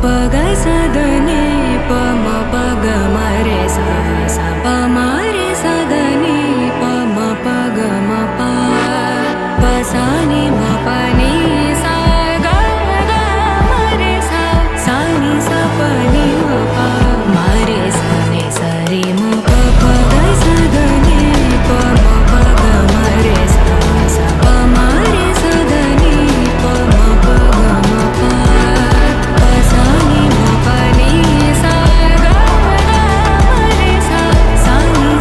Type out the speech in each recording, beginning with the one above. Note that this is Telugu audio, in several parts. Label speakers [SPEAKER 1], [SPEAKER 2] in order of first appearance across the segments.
[SPEAKER 1] प ग स द नि प म प ग म रे सा सा प म रे सा द नि प म प ग म प प सा नि म प नि सा ग ग म रे सा सा नि सा प नि म प म रे सा नि सा रे म प प ग स द नि प म प ग म रे सा सा प म रे सा द नि प म प ग म प प सा नि म प नि सा ग ग म रे सा सा नि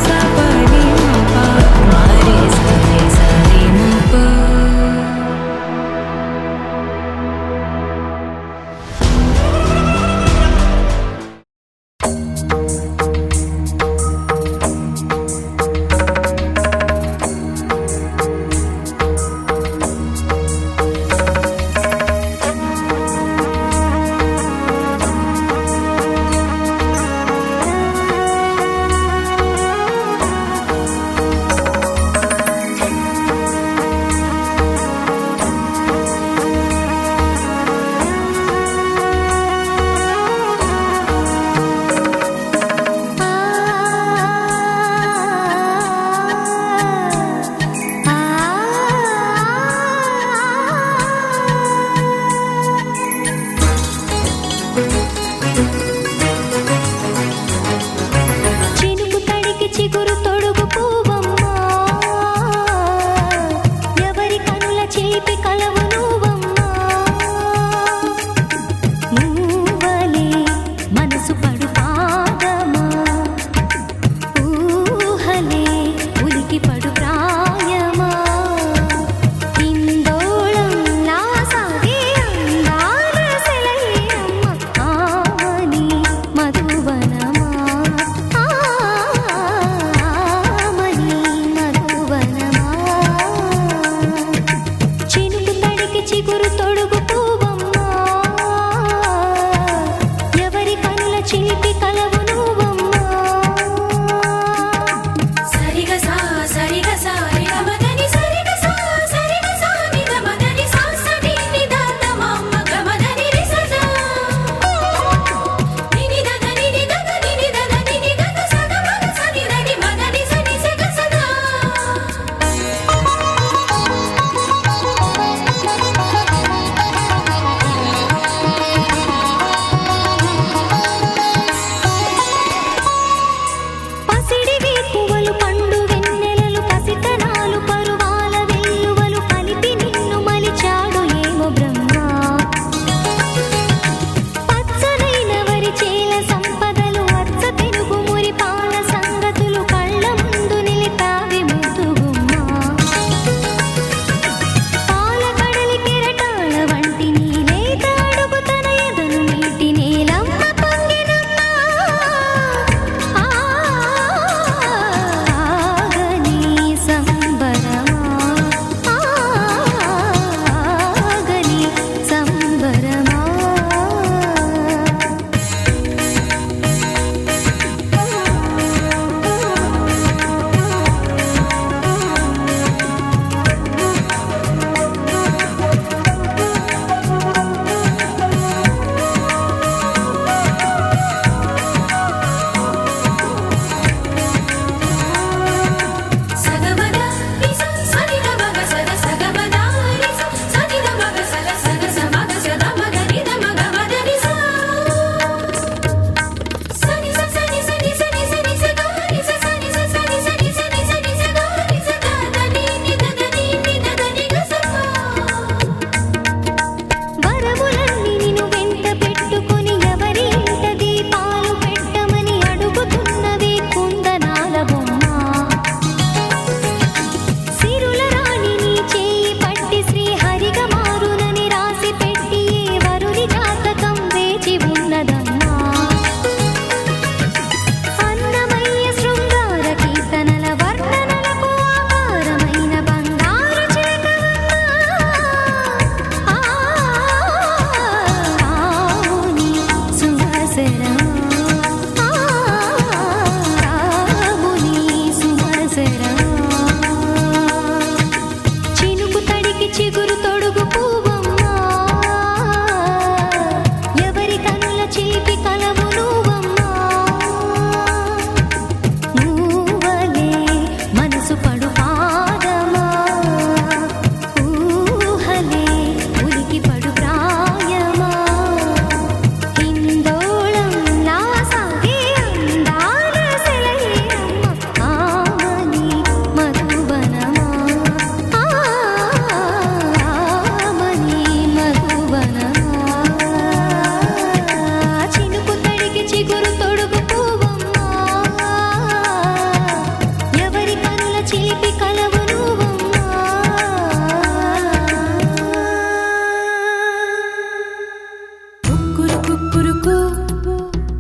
[SPEAKER 1] కుక్కురుకు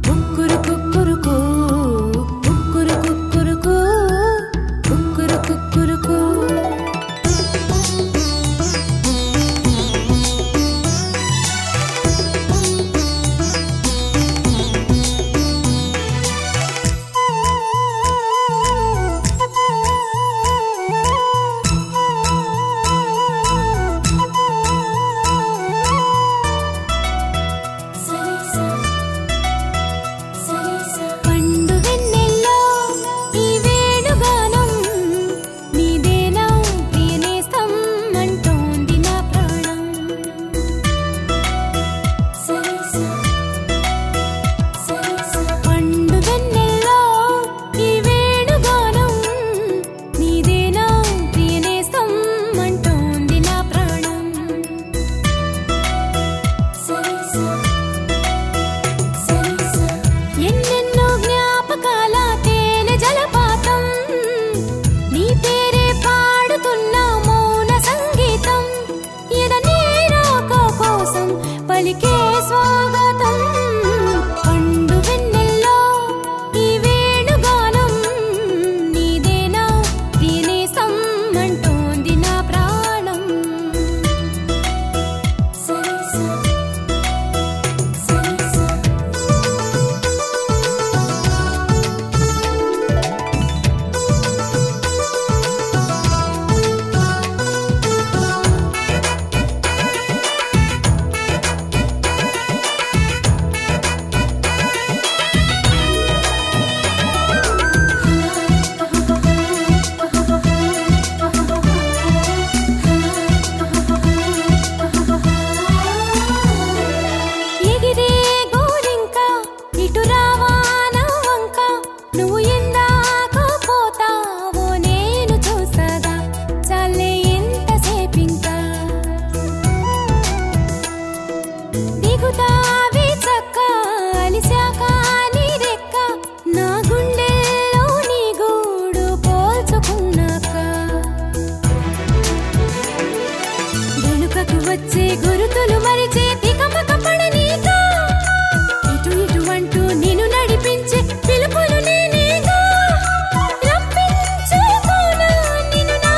[SPEAKER 1] కుక్కురు కుక్కురుకు కుక్కురు కుక్కురుకు కుక్కురు కుక్కురుకు పండు వెన్నెల్లో ఈ వేణుగానం నీదేనా ప్రియనేస్తం అంటోంది నా ప్రాణం పండు వెన్నెల్లో ఈ వేణుగానం నీదేనా ప్రియనేస్తం అంటోంది నా ప్రాణం ఎన్నెన్నో జ్ఞాపకాల తేనె జలపాతం నీ పేరే పాడుతున్న మౌన సంగీతం ఎదనే రాక కోసం పలికే స్వాగతం పండు వెన్నెల్లో ఈ వేణుగానం నీదేనా ప్రియనేస్తం అంటోంది నా ప్రాణం ఎగిరే గోరింక ఇటు రావా నా వంక నువ్వు ఎందాక పోతావో నేను చూసగా చాలే ఎంతసేపింకా దిగుతావి చక్క అలిశాక నీ రెక్క నా గుండెల్లో నీ గూడు పోల్చుకున్నాక వెనుకకు వచ్చే గురుతులు మరిచే తికమక పడనీగా ఇటు ఇటు అంటూ నిన్ను నడిపించే పిలుపులు నేనేగా రప్పించుకోనా నిన్ను నా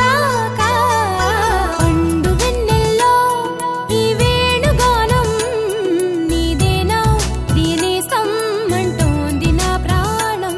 [SPEAKER 1] దాకా పండు వెన్నెల్లో ఈ వేణుగానం నీదేనా ప్రియనేస్తం అంటోంది నా ప్రాణం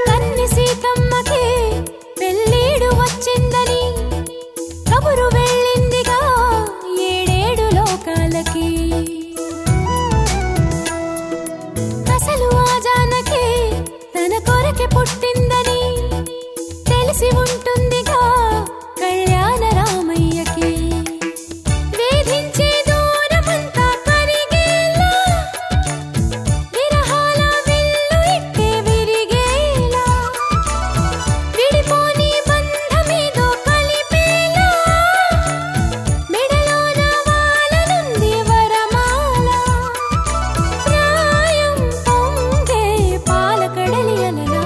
[SPEAKER 1] కన్ని సీతమ్మకి పెళ్ళీడు వచ్చిందని కబురు వెళ్ళిందిగా ఏడేడు లోకాలకి అసలు ఆ జానకి తన కొరకే పుట్టిందని తెలిసి ఉంటుందిగా కళ్యాణ రామయ్యకి వేధించే దూరమంతా కరిగేలా విరహాల విల్లు ఇట్టే విరిగేలా విడిపోని బంధమేదో కలిపేలా మెడలోన వాలనుంది వరమాల ప్రాయం పొంగే పాలకడలి అలలా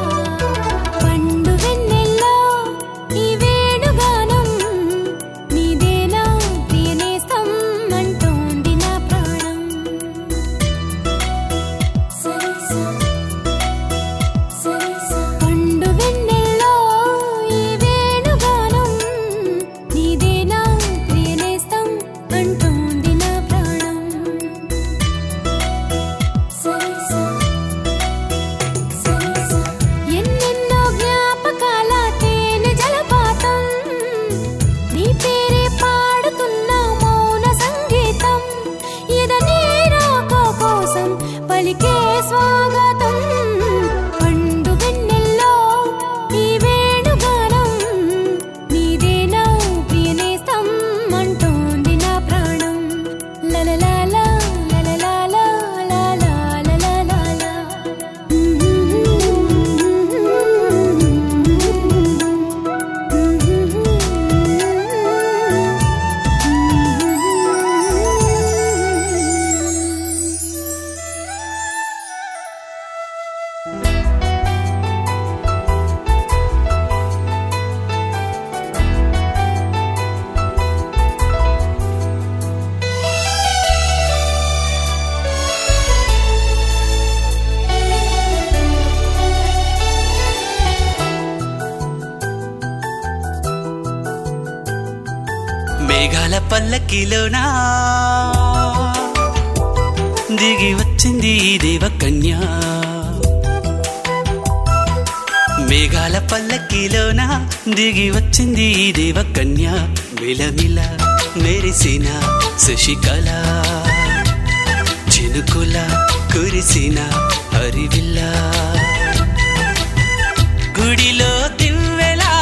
[SPEAKER 2] మేఘాల పల్లకిలోనా దిగి వచ్చింది ఈ దేవకన్య మేఘాల పల్లకిలోనా దిగి వచ్చింది ఈ దేవకన్య మిలమిల మెరిసిన శశికళ చినుకుల కురిసిన హరివిల్ల గుడిలో దివ్వెలా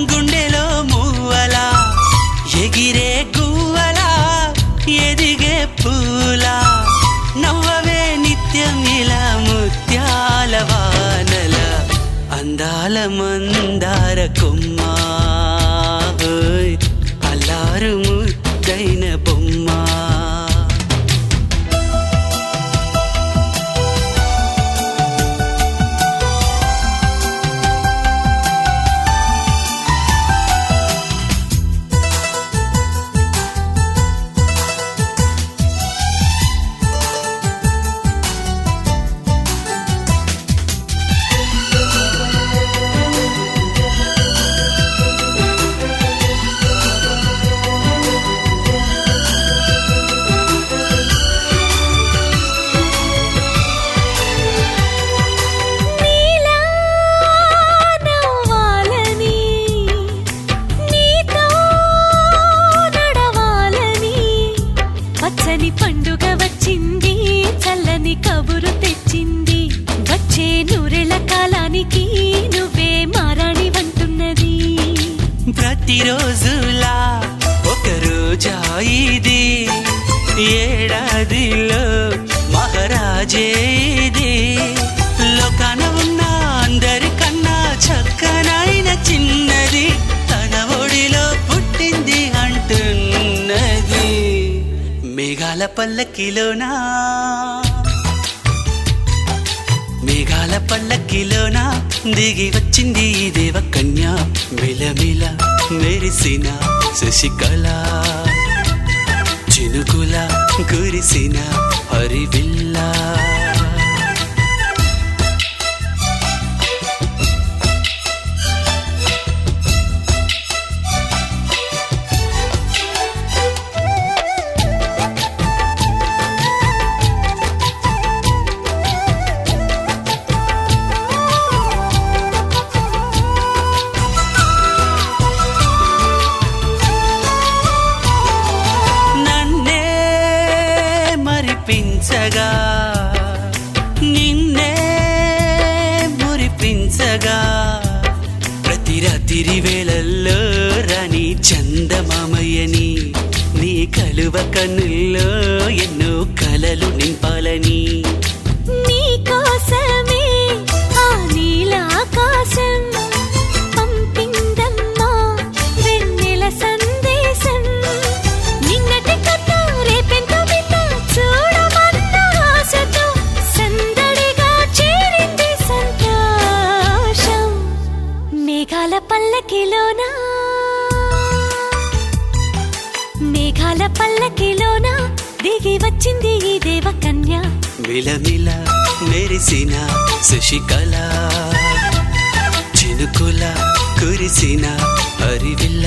[SPEAKER 2] గుండెలో మూవలా ఎగిరే గువ్వలా ఎదిగే పూలా నవ్వవే నిత్యం ఇలా ముత్యాల వానల అందాల మందార కొమ్మ అల్లారు ముద్దైన బొమ్మ
[SPEAKER 1] పండుగ వచ్చింది చల్లని కబురు తెచ్చింది వచ్చే నూరెళ్ళ కాలానికి నువ్వే మారాణి వంటున్నది
[SPEAKER 2] ప్రతిరోజులా ఒక రోజా ఇది ఏడాదిలో మహారాజే ఇది లోకాన ఉన్న అందరికన్నా చక్కనైన చిన్నది తన ఒడిలో పుట్టింది అంటున్నది మేఘాల పల్లకిలోనా మేఘాల పల్లకిలోనా దిగి వచ్చింది ఈ దేవకన్య మిలమిల మెరిసిన శశికళ చినుకుల కురిసిన హరివిల్ల మరిపించగా నిన్నే మురిపించగా ప్రతి రాత్రి వేళల్లో రాణి చందమామయ్యని నీ కలువ కన్నుల్లో ఎన్నో కలలు నింపాలని
[SPEAKER 1] నీ కోసమే ఆ నీలాకాశం పంపిందమ్మా వెన్నెల సందేశం నిన్నటి కన్నా రేపెంతో చూడమన్న ఆశతో సందడిగా చేరింది సంతోషం మేఘాల పల్లకిలోనా మేఘాల పల్లకిలోనా దిగి వచ్చింది ఈ దేవకన్య
[SPEAKER 2] మిలమిల మెరిసిన శశికళ చినుకుల కురిసిన హరివిల్ల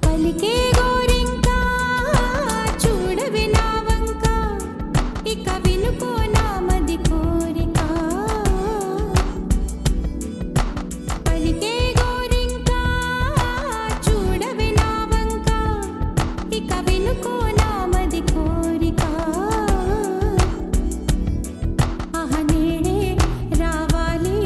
[SPEAKER 1] పలికే గోరింకా చూడవి నా వంక ఇక వినుకో నామది కోరిక పలికే గోరింకా చూడవి నా వంక ఇక వినుకో నామది కోరిక ఆహ నేడే రావాలి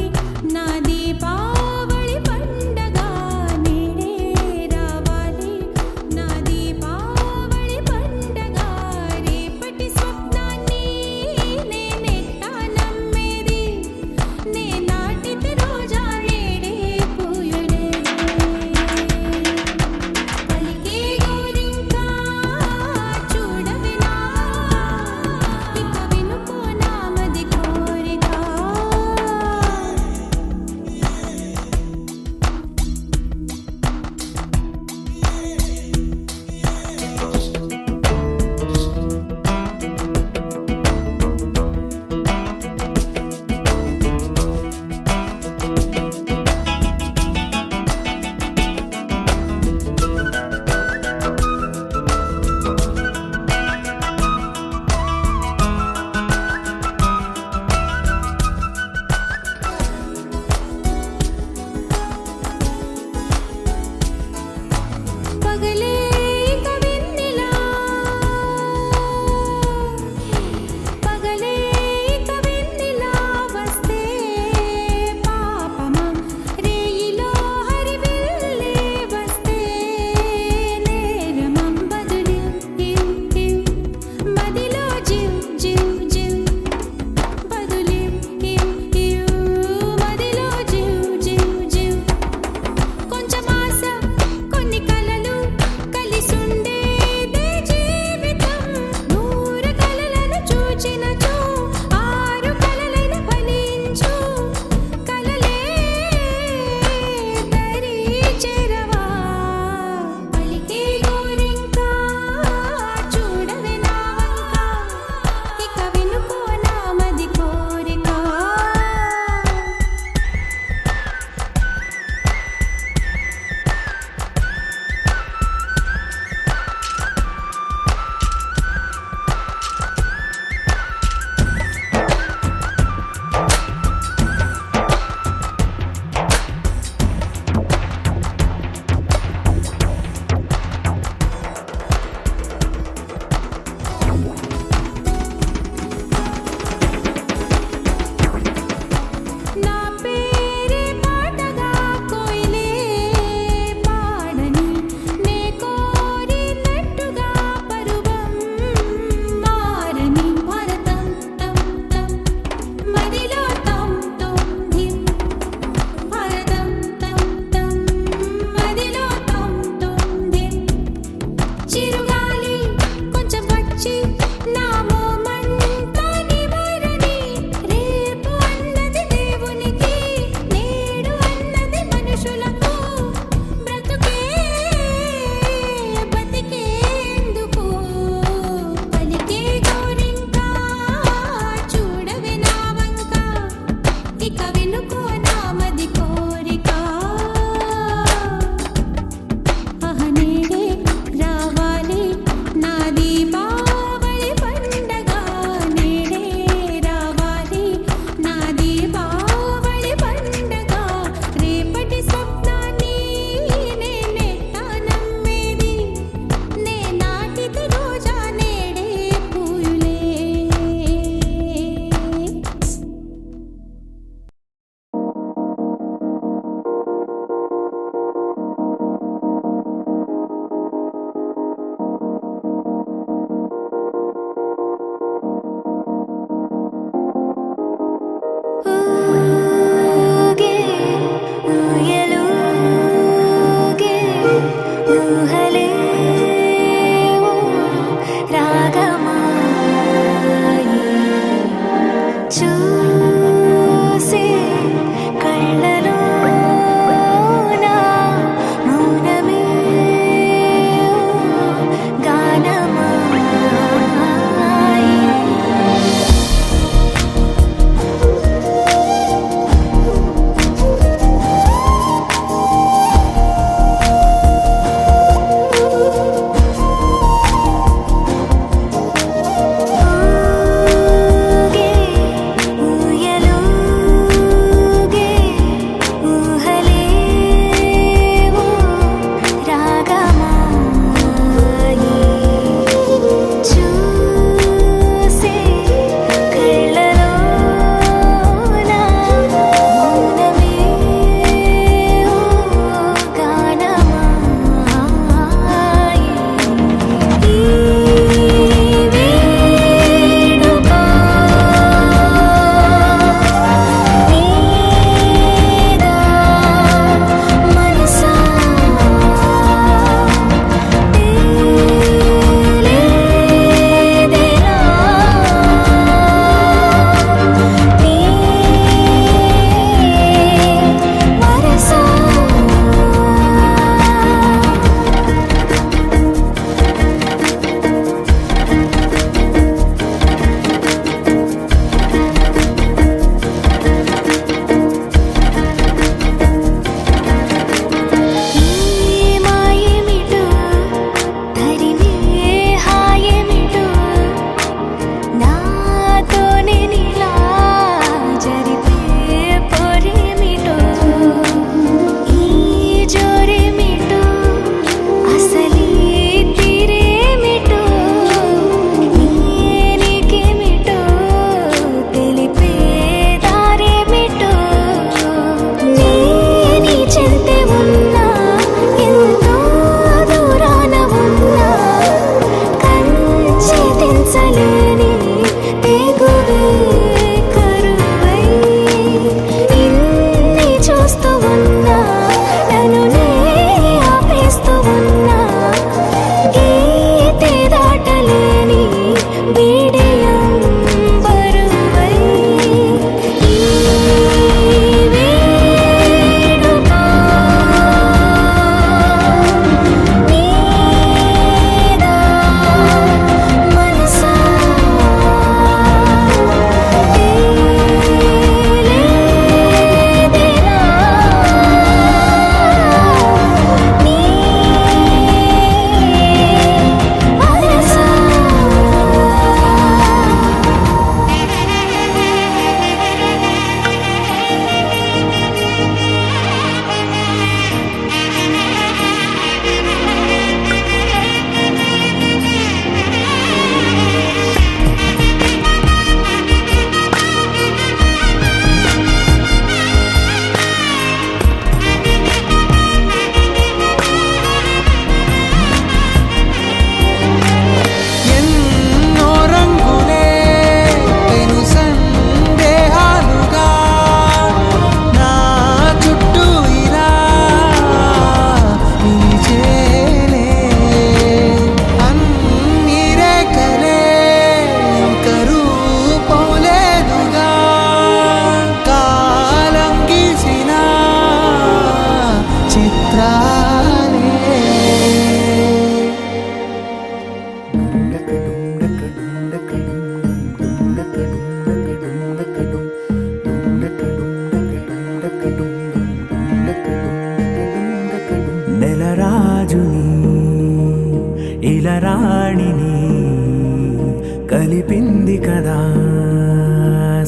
[SPEAKER 3] రాత్రిని కలిపింది కదా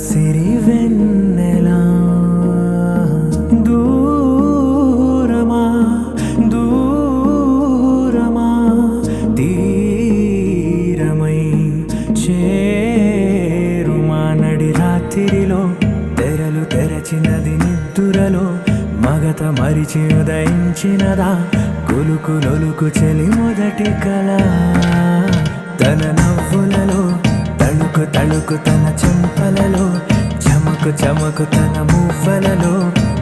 [SPEAKER 3] సిరి వెన్నెలా. దూరమా దూరమా తీరమై చేరుమా నడి రాత్రిలో తెరలు తెరచినది నిద్దురలో మగత మరిచి ఉదయించినదా కొలుకు నొలుకు చెలి మొదటి కళ. తన నవ్వులలో తళుకు తళుకు తన చెంపలలో చమకు చమకు తన మువ్వలలో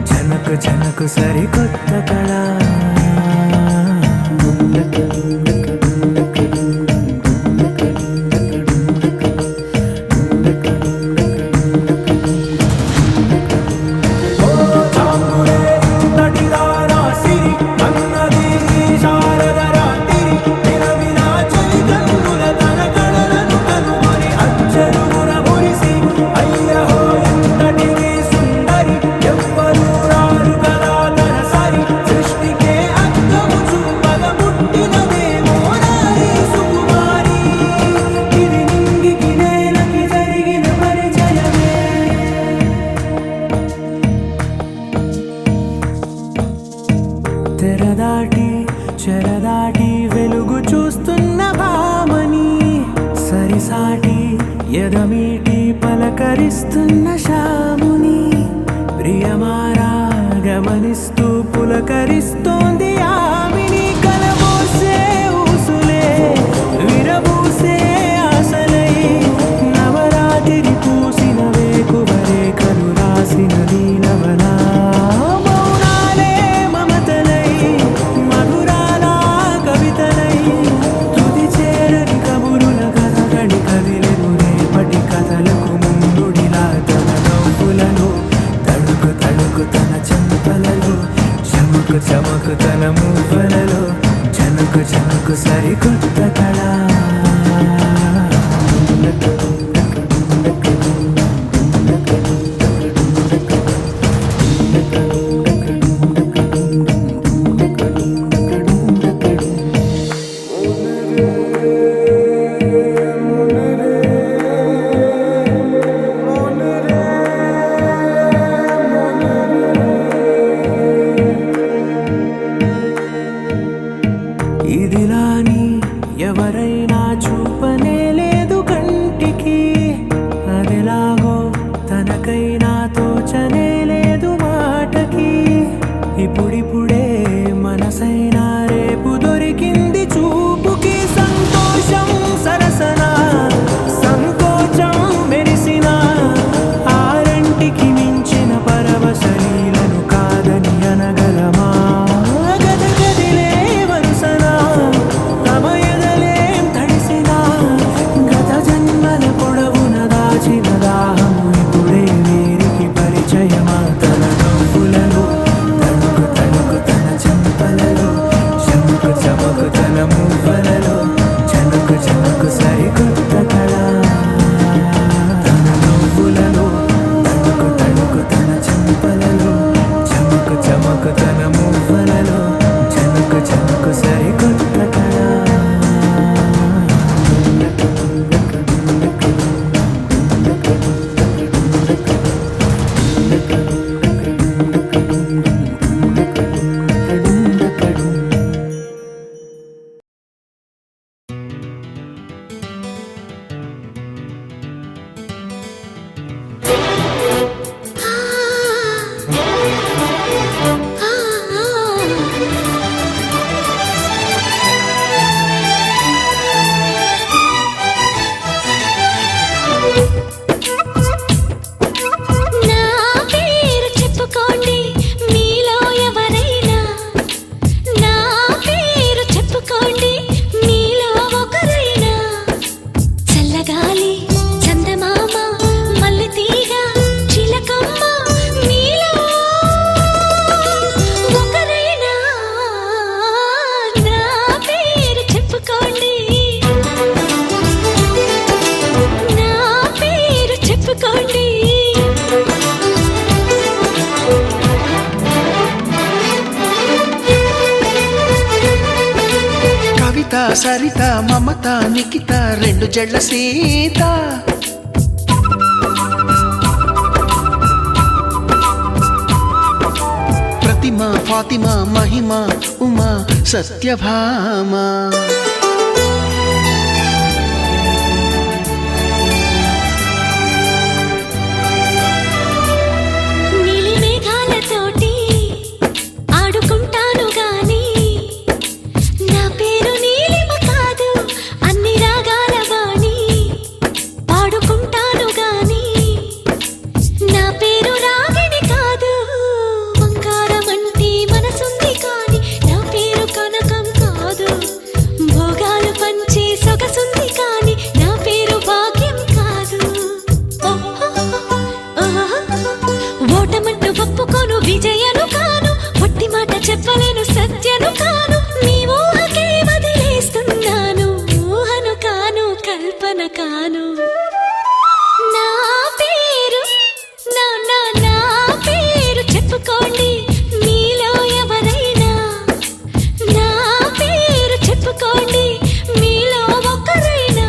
[SPEAKER 3] జనకు జనకు సరికొత్త కళ. తెరదాటి చెరదాటి వెలుగు చూస్తున్న భామని సరిసాటి ఎదమీటి పలకరిస్తున్న శాముని ప్రియమారా గమనిస్తూ పులకరిస్తోంది ఆమెని. కలబోసే ఊసులే విరబూసే ఆశలై నవరాత్రి పూసిన వేకువరే కలు రాసిన దీనవనా. చమకు తన మువ్వలలో జనకు జనకు సరికొత్త కళ. ఇదిలాని ఎవరైనా చూపనే లేదు కంటికి అదిలాగో తనకైనా తోచనే లేదు మాటకి. ఇప్పుడిప్పుడే మనసైనా రేపు దొరికింది చూపుకి. సంతోషం సరసన సంకోచం మెరిసిన ఆరంటికి మించిన పరవశలీలను కాదని అనగలమా.
[SPEAKER 4] సరిత మమత నిఖిత రెండు జడ్ల సీత ప్రతిమ ఫాతిమ మహిమ ఉమా సత్యభామ
[SPEAKER 1] నీలి మేఘాలతోటి ఆడుకుంటాను గాని నా పేరు నీలిమ కాదు అన్ని రాగాల వాణి పాడుకుంటాను గాని నా పేరు రాగిణి కాదు బంగారమంటి మనసుంది కాని నా పేరు కనకం కాదు భోగాలు పంచే సొగసుంది కాని నా పేరు భాగ్యం కాదు ఓటమంటూ ఒప్పుకోను విజయను కాను ఒట్టి మాట చెప్పలేను సత్యను కాను నీ ఊహకే వదిలేస్తున్నాను ఊహను కాను కల్పన కాను నా పేరు నా నా నా పేరు చెప్పుకోండి మీలో ఎవరైనా నా పేరు చెప్పుకోండి మీలో ఒకరైనా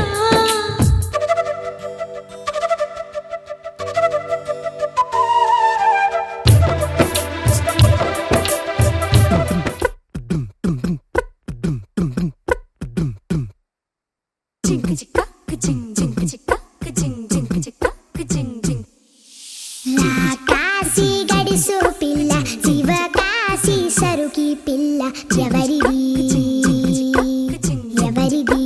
[SPEAKER 1] చింక చిక్క చింక్ చింక చిక్క చింక్ చింక చిక్క చింక్ చింక్
[SPEAKER 5] నా కాశీ గడిసు పిల్ల శివ కాశీ సరుకి పిల్ల ఎవరిది ఎవరిది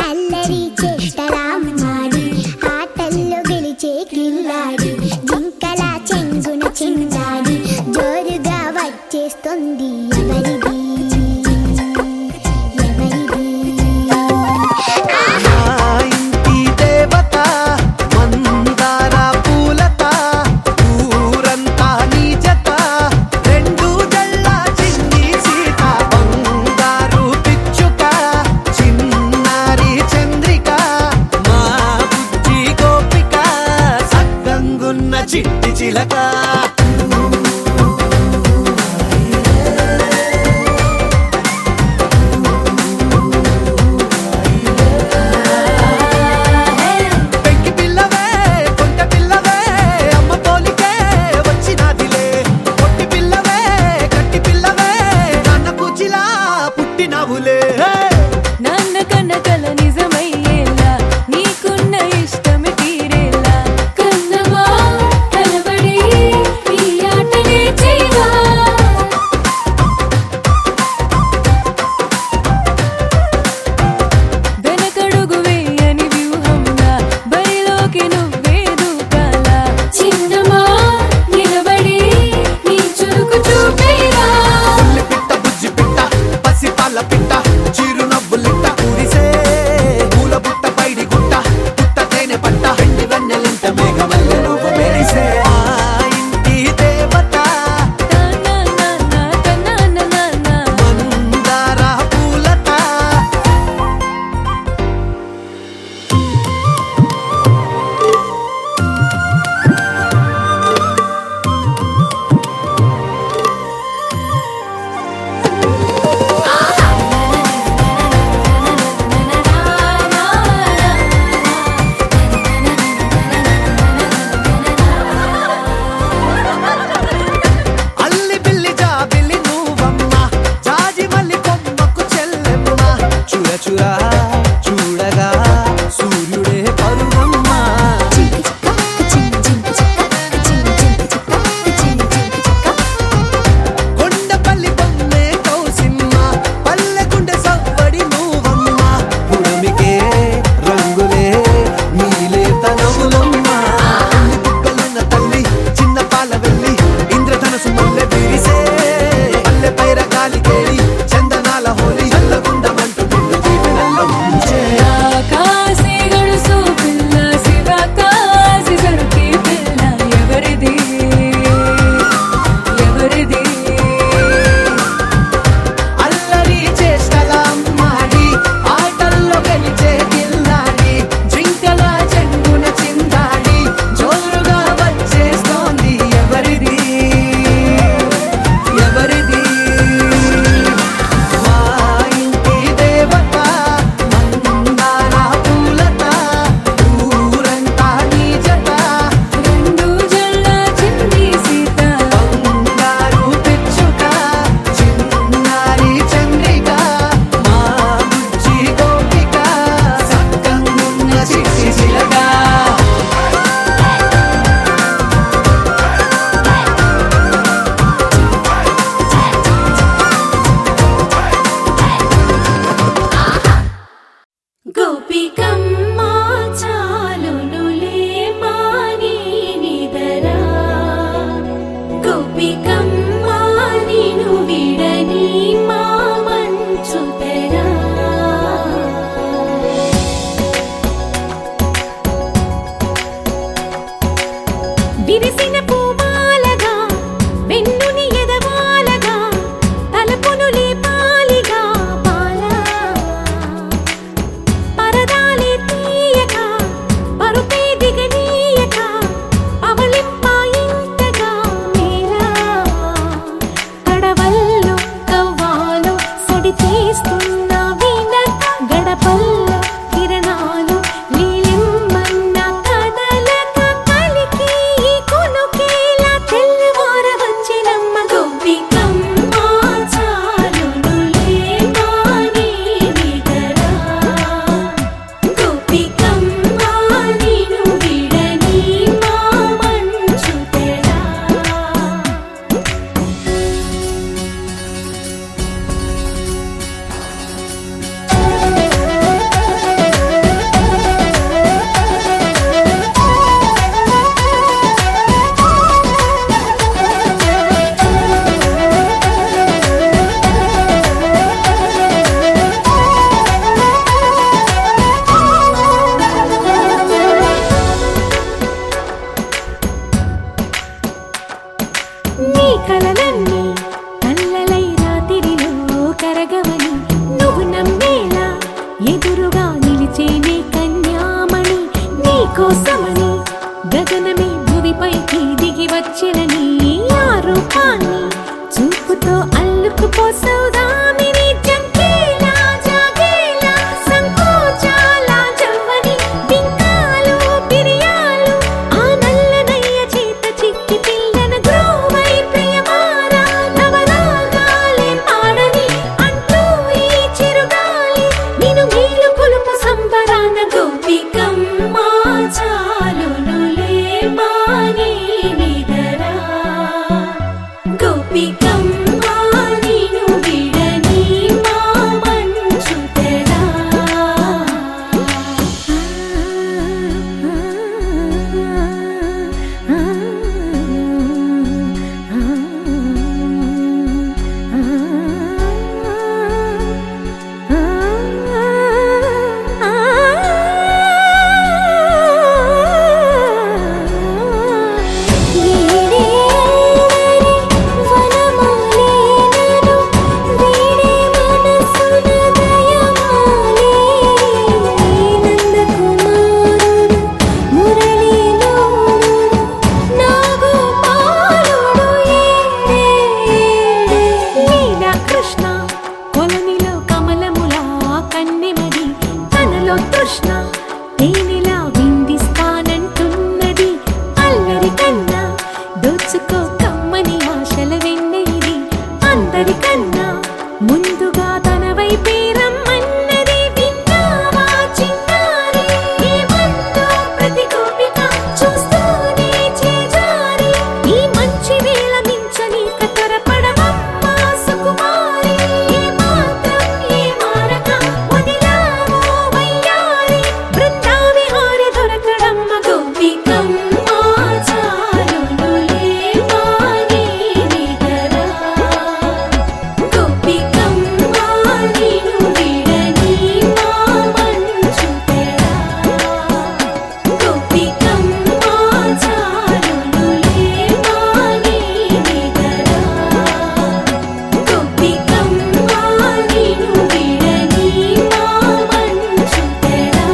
[SPEAKER 5] అల్లరి చేష్టలాడి ఆటల్లో గెలిచే కిల్లాడి జింకల చెంగున చిందాడి జోరుగా వచ్చేస్తుంది ఎవరిది ఎవరిది
[SPEAKER 4] నా ఇంటి దేవత మందార పూలత ఊరంతా నీ జత రెండు జళ్ళ చిన్ని సీత బంగారు పిచ్చుక చిన్నారి చంద్రిక మా బుజ్జి గోపిక సగ్గంగున్న చిట్టి చిలక పెంకి పిల్లవే కొంట పిల్లవే అమ్మ తోలికే వచ్చినాదిలే పొట్టి పిల్లవే కట్టి పిల్లవే నాన్న కూచిలా పుట్టినవులే
[SPEAKER 1] నాన్న కన్న కల నిజమయ్యేలా నీకున్న ఇష్టమే తీరేలా కన్నవా కలబడి ఈ ఆటనే చేయవా వెనకడుగు వేయని వ్యూహంలా బరిలోకి నువ్వే దూకాలా చిన్నమా నిలబడి నీ చురుకు చూపేరా
[SPEAKER 4] పుల్లి పిట్ట బుజ్జి పిట్ట పసి పాల పిట్ట చిరు నవ్వులిట్ట ఊరిసే పూల బుట్ట పైడి గుట్ట పుట్ట తేనె పట్ట వెండి వెన్నెలింట మేఘమల్లె నువ్వు మెరిసే ఆ ఇంటి దేవత మందార పూలత అల్లి బిల్లి జాబిల్లి నువ్వమ్మ జాజి మల్లి కొమ్మకు చెల్లెమ్మ చుర చుర చూడగా సూర్యుడే పరువమ్మ కొండపల్లి బొమ్మే కౌసిమ్మ పల్లె గుండె సవ్వడి నువ్వమ్మ పుడమికే రంగులే నీలే తనవులమ్మ అన్ని బుగ్గలున్న తల్లి చిన్న పాల వెళ్ళి ఇంద్రధనసు మల్లె విరిసే పల్లె పైర గాలి కేళి చందనాల హోలీ చల్లగుండమంటూ నిన్ను దీవెనల్లో
[SPEAKER 6] కోసమని గగనమే భూమిపైకి దిగి వచ్చిన నీ ఆ రూపాన్ని చూపుతో అల్లుకుపోసౌదామిని జంకేలా జాగేలా సంకోచాల జవ్వని బింకాలు బిరియాలు ఆ నల్లనయ్య చేత చిక్కి పిల్లన గ్రోవై ప్రియమారా నవరాగాలే పాడని అంటూ ఈ చిరుగాలి నిన్ను మేలు కొలుపు సంబరాన గోపికమ్మ చాలునులే మాని నిదరా గోపికమ్మ నిన్ను విడని మా మంచు తెరా కృష్ణ కొలనిలో కమలములా కన్నెమది తనలో తృష్ణ తేనెలా విందిస్తానంటున్నది అల్లరి కన్నా దోచుకో కమ్మని ఆశల వెన్నెయిది అందరికన్నా ముందుగా తన వైపే రమ్మన్నది విన్నావా చిన్నారి ఏమందో ప్రతి గోపిక చూస్తూనే చేజారి ఈ మంచి వేళ మించని కతరపడవమ్మ సుకుమారి ఏ మాత్రం ఏ మారక వదిలావో వయ్యారి బృందావిహారి దొరకడమ్మ గోపికమ్మ చాలునులే మాని నిదరా గోపికమ్మ నిన్ను విడని మా మంచు తెరా గోపికమ్మ చాలునులే మాని నిదరా గోపికమ్మ నిన్ను విడని మా మంచు తెరా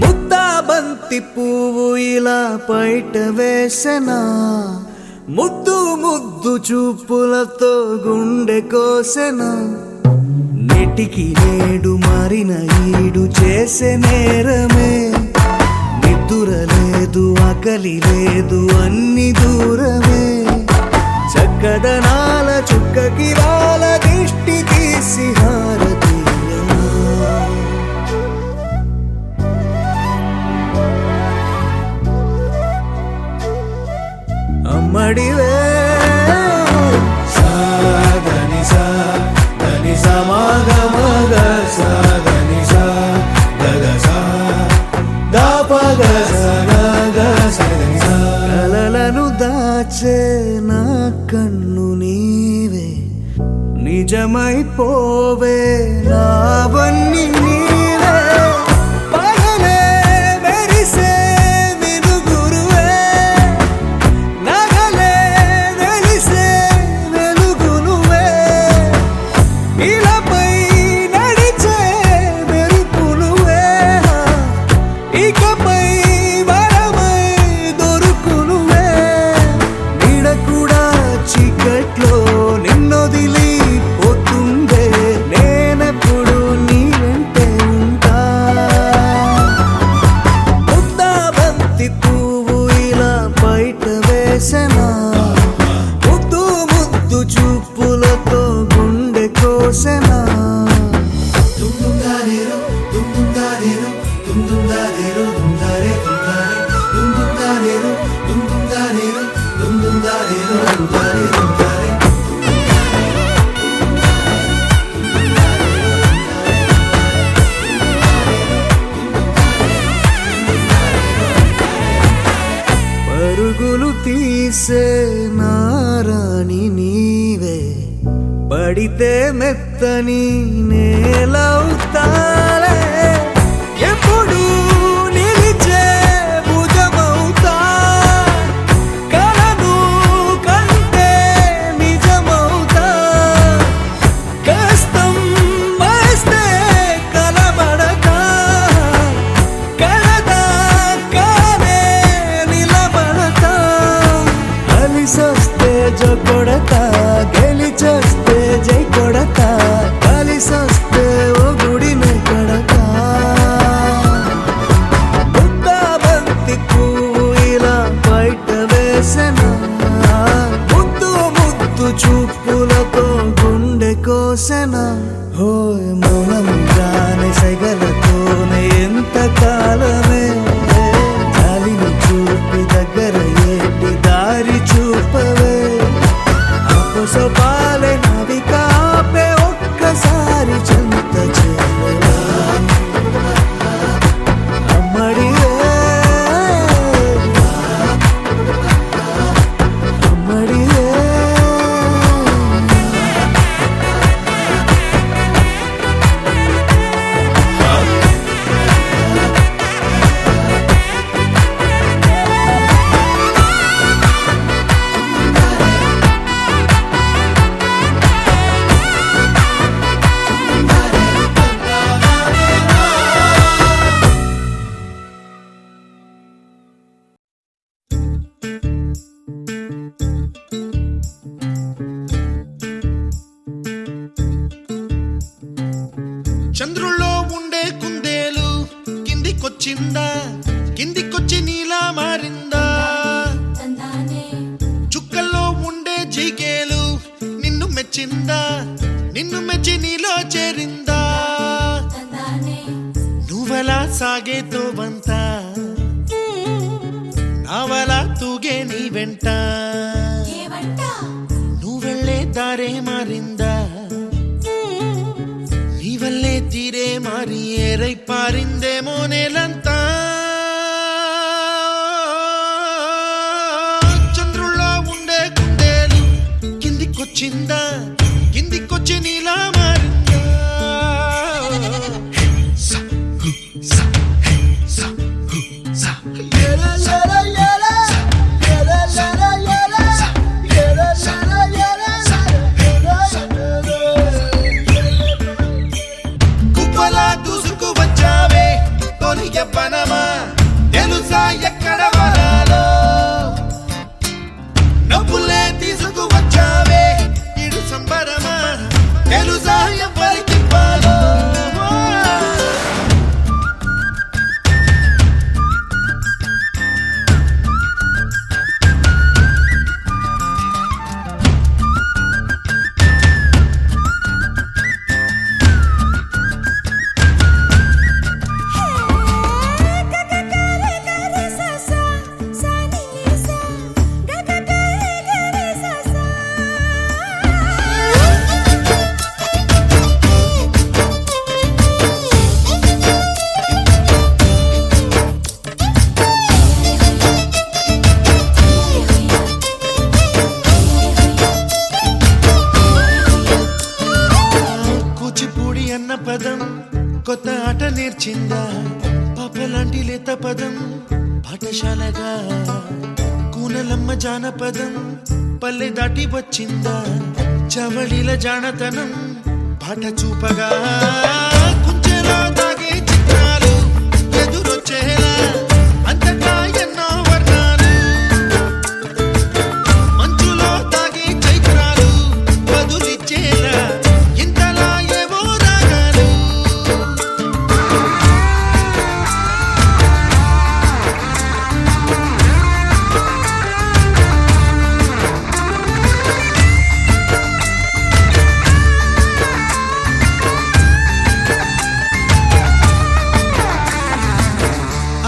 [SPEAKER 3] ముద్దా బంతి పువ్వు ఇలా బయట వేసెనా ముద్దు ముద్దు చూపులతో గుండె కోసెనా నెటికి నేడు మారిన ఈడు చేసే నేరమే నిద్దుర లేదు ఆకలి లేదు అన్ని దూరమే చక్కదనాల చుక్కకి వాళ్ళ దిష్టి తీసి హారతీయమా అమ్మడివే సాదని సా దని సమగమగ సాదని సా గగ సా దాపగ సగగ సదని సా కలలను దాచే నా కన్ను నీవే నిజమైపోవే నావన్నీ నీవే పగలే మెరిసే మినుగురువే నగలే వెలిసే వెలుగునువే ఇలాపై నడిచే మెరుపునువే ఇకపై వరమై దొరుకునువే నీడ కూడా చీకట్లో నిన్నొదిలి పోతుందే నేనెప్పుడు పరుగులు తీసే నారాణి నీవే పడితే మెత్తని నేలవుతాలే ఎప్పుడు నిలిచే భుజమవుతా కలను కంటే నిజమవుతా కష్టం వస్తే కలబడతా కలదాకానే నిలబడతా అలిసొస్తే జో కొడతా గెలిచొస్తే జై కొడతా కలిసొస్తే ఓ గుడిని కొడతా ముద్దాబంతి పువ్వు ఇలా బయట వేసెనా ముద్దు ముద్దు చూపులతో గుండె కోసెనా హోయ్ మౌనంగానే సైగలతోనే ఎంత కాలమే జాలిని చూపి దగ్గర ఏటి దారి చూపవే అపసపాలే నవి కాపే ఒక్కసారి చెంత చేరవా అమ్మడియే అమ్మడియే
[SPEAKER 7] చంద్రుల్లో ఉండే కుందేలు కిందికొచ్చిందా కిందికొచ్చి నీలా మారిందా చుక్కల్లో ఉండే జిగేలు నిన్ను మెచ్చిందా నిన్ను మెచ్చి నీలో చేరిందా నువ్వలా సాగేతో వంత నావలా తూగే నీ వెంట నువ్వెళ్ళే దారే మారిందా నీవల్లే తీరే మారి ఏరై పారిందేమో నేలంతా చంద్రుల్లో ఉండే కుందేలు కిందికొచ్చిందా కిందికొచ్చి నీలా మారిందా స, హు, స, హే, స, హు, స. కుప్పలా దూసుకు వచ్చావే తొలి యవ్వనమా తెలుసా ఎక్కడ వరాలో నవ్వులే తీసుకు వచ్చావే ఇడు సంబరమా తెలుసా ఎవ్వరికి పాలో కూచిపూడి అన్న పదం కొత్త ఆట నేర్చిందా పాపలాంటి లేత పదం పాఠశాలగా కూనలమ్మ జానపదం పల్లె దాటి వచ్చిందా చవళిల జానతనం పాట చూపగా కుంచెలో దాగే చిత్రాలు ఎదురొచ్చేలా అంతటా ఎన్నో వర్ణాలు మంచులో దాగే చైత్రాలు బదులిచ్చేలా ఇంతలా ఏవో రాగాలు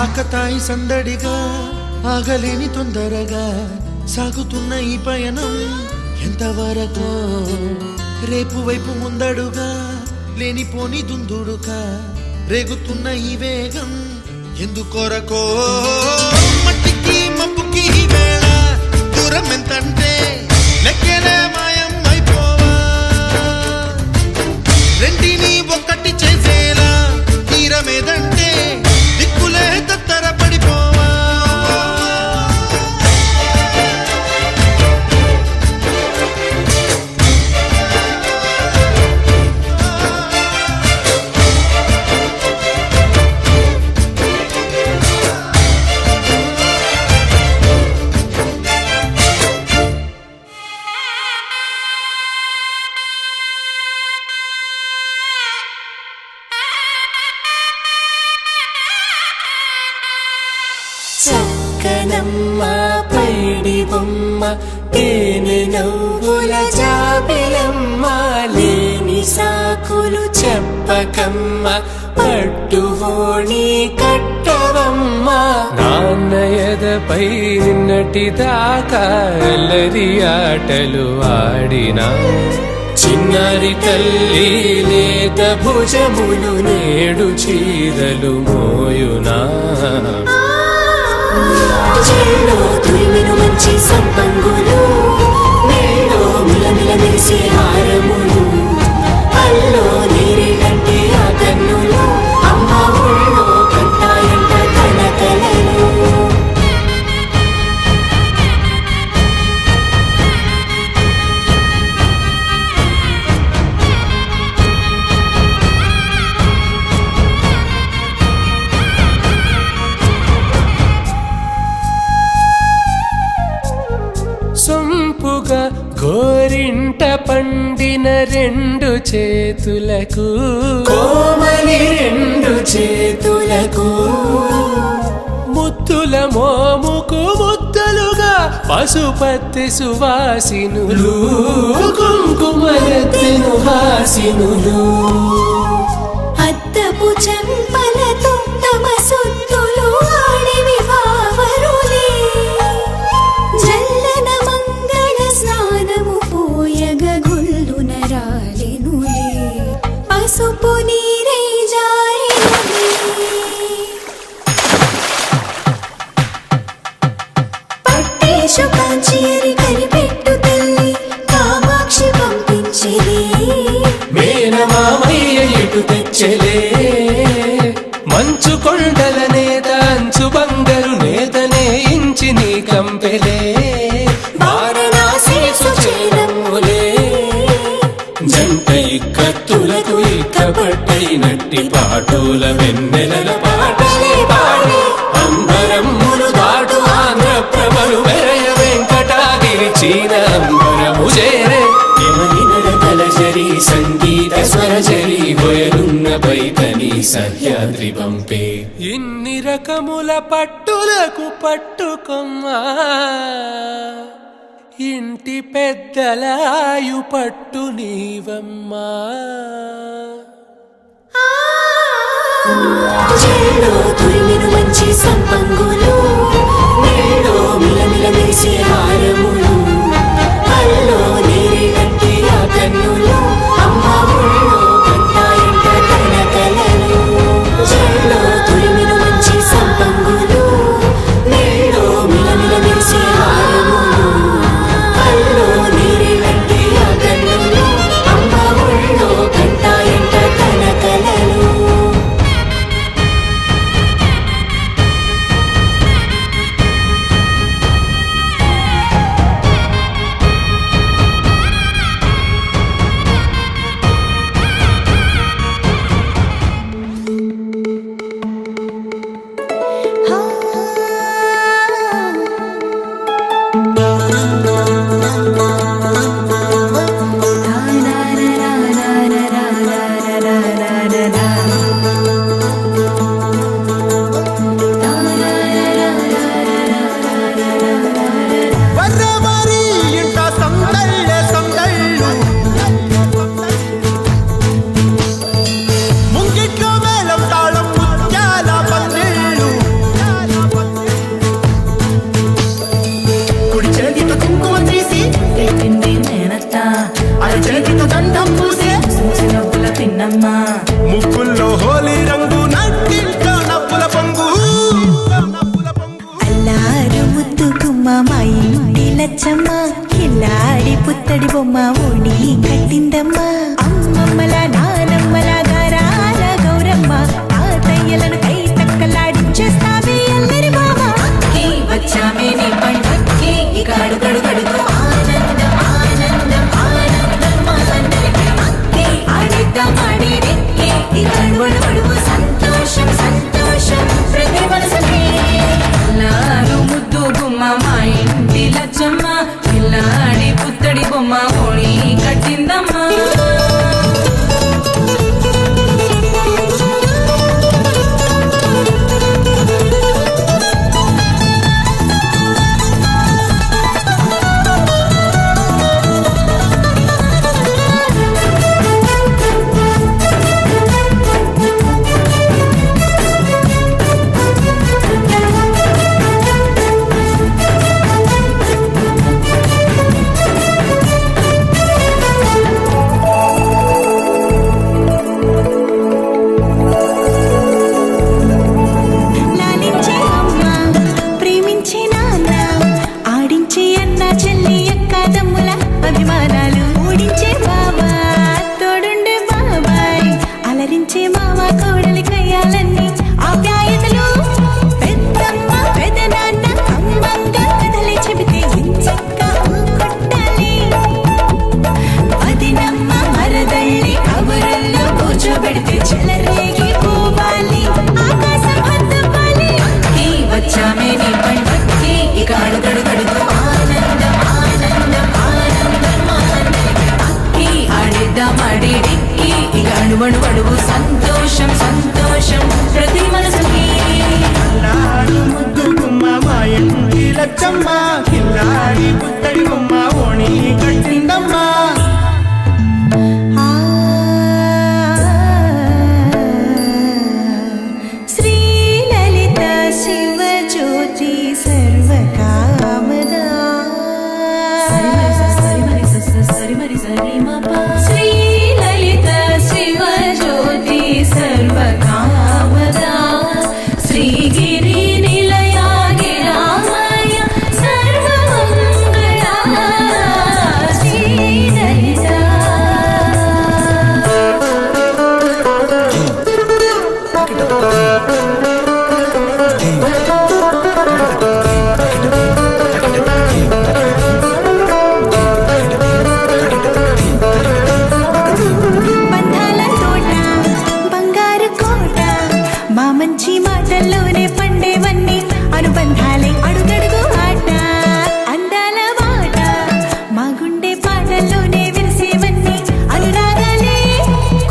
[SPEAKER 7] ఆకతాయి సందడిగా ఆగలేని తొందరగా సాగుతున్న ఈ పయనం ఎంతవరకు రేపు వైపు ముందడుగా లేనిపోని దుందుడుగా రేగుతున్న ఈ వేగం ఎందుకొరకో మట్టికి మబ్బుకి ఈ వేళ
[SPEAKER 8] బొమ్మలమ్మ పైడి బొమ్మ తేనె నవ్వుల జాబిలమ్మ లేని సాకులు చెప్పకమ్మ పట్టువోణి కట్టవమ్మ నాన్నయదపై నిన్నటిదాకా అల్లరి ఆటలు ఆడినా చిన్నారి తల్లి లేత భుజములు నేడు చీరలు మోయునా చెల్లో తురిమిను మంచి సంపంగులు మేలో మిలమిల మెరిసే హారములు అల్లో నీరేలంటే ఆ కన్నులు అమ్మ ఊళ్ళో కంటాయంట కనకలలు సొంపుగా గోరింట పండిన రెండు చేతులకు కోమలి రెండు చేతులకు ముద్దుల మోముకు ముద్దలుగా పసుపత్తి సువాసినులు కుంకుమరత్తెను హాసినులు అద్దపు చెంపలతో తమ సొత్తులు ఆడివి బావరులే జల్లన మంగళ స్నానము పోయగ గుల్లున రాలినులే పసుపు నీరై జారినులే పట్టేశు కాంచియరి కనిపెట్టు తల్లి కామాక్షి పంపించెలే మేనమామయ్య ఇటు తెచ్చలే మంచు కొండల నేత అంచు బంగారు నేతనే ఇంచి నీ కంపెలే వారణాసి సుచేనమ్ములే జంట ఇక్కత్తులకు ఇక్కపట్టైనట్టి పాటోల వెన్నెలల పాటలే పాడి అంబరమ్ములు దాటు ఆంధ్ర ప్రభలు వెరయ వెంకటాగిరి చీన అంబరము చేరే కలజరి సంగీత స్వరజరి హొయలున్న పైతని సహ్యాద్రి పంపే ఇన్ని రకముల పట్టులకు పట్టుకొమ్మా ఇంటి పెద్దలాయు పట్టు నీవమ్మా చెల్లో తురిమిను మంచి సంపంగులు మేలో మిలమిల మెరిసే హారములు అల్లో నీరేలంటే ఆ కన్నులు అమ్మ ఊళ్ళో కంటాయంట కనకలలు చెల్లో తురిమిను మంచి సంపంగులు మేలో మిలమిల మెరిసే హారములు అల్లో నీరేలంటే ఆ కన్నులు అమ్మ ఊళ్ళో కంటాయంట కనకలలు
[SPEAKER 4] వర్రవారి ఇంట సందళ్ళే సందళ్ళు ముంగిట్లో మేళం తాళం ముత్యాల పందిళ్ళు కుడి చేతితో కుంకుమ తీసి
[SPEAKER 6] పెట్టింది నేనత్త
[SPEAKER 4] అరి చేతితో దండం పూసి
[SPEAKER 6] నవ్వుల పిన్నమ్మ
[SPEAKER 4] ముక్కుల్లో హోలీ రంగు నట్టింట్లో నవ్వుల పొంగు
[SPEAKER 9] అల్లారు ముద్దు గుమ్మ మా ఇంటి లచ్చమ్మ కిల్లాడి పుత్తడి బొమ్మ ఓడి కట్టిందమ్మా అమ్మమ్మల నానమ్మల గారాల గౌరమ్మ తాతయ్యలను కై తక్కలాడించేస్తావే అల్లరి మామ
[SPEAKER 6] వచ్చామే నీ పండక్కి ఇక అడుగడుగడుగు ఆనందం ఆనందం ఆనందం మా అందరికీ అక్కి ఆడిద్దాం ఆడేదెక్కి ఇక అడుగడుగడుగు సంతోషం సంతోషం ప్రతి మనసుకి అల్లారు ముద్దు గుమ్మ మా ఇంటి లచ్చమ్మ పిల్లాడి పుత్తడి బొమ్మ ఓడి కట్టిందమ్మా
[SPEAKER 4] కట్టిందమ్మా కిల్లాడి పుత్తడి బొమ్మ ఓణి కట్టిందమ్మా
[SPEAKER 9] శ్రీలలిత శివజ్యోతి సర్వకామదా శ్రీలలిత శివజ్యోతి సర్వకామదా శ్రీగిరి నిలయా గిరామయ సర్వమంగళా శ్రీలలిత బంధాల తోట బంగారు కోట మా మంచి మాటల్లోనే పండేవన్నీ అనుబంధాలే అడుగడుగు ఆట అందాల మాట మా గుండె పాటల్లోనే విరిసేవన్నీ అనురాగాలే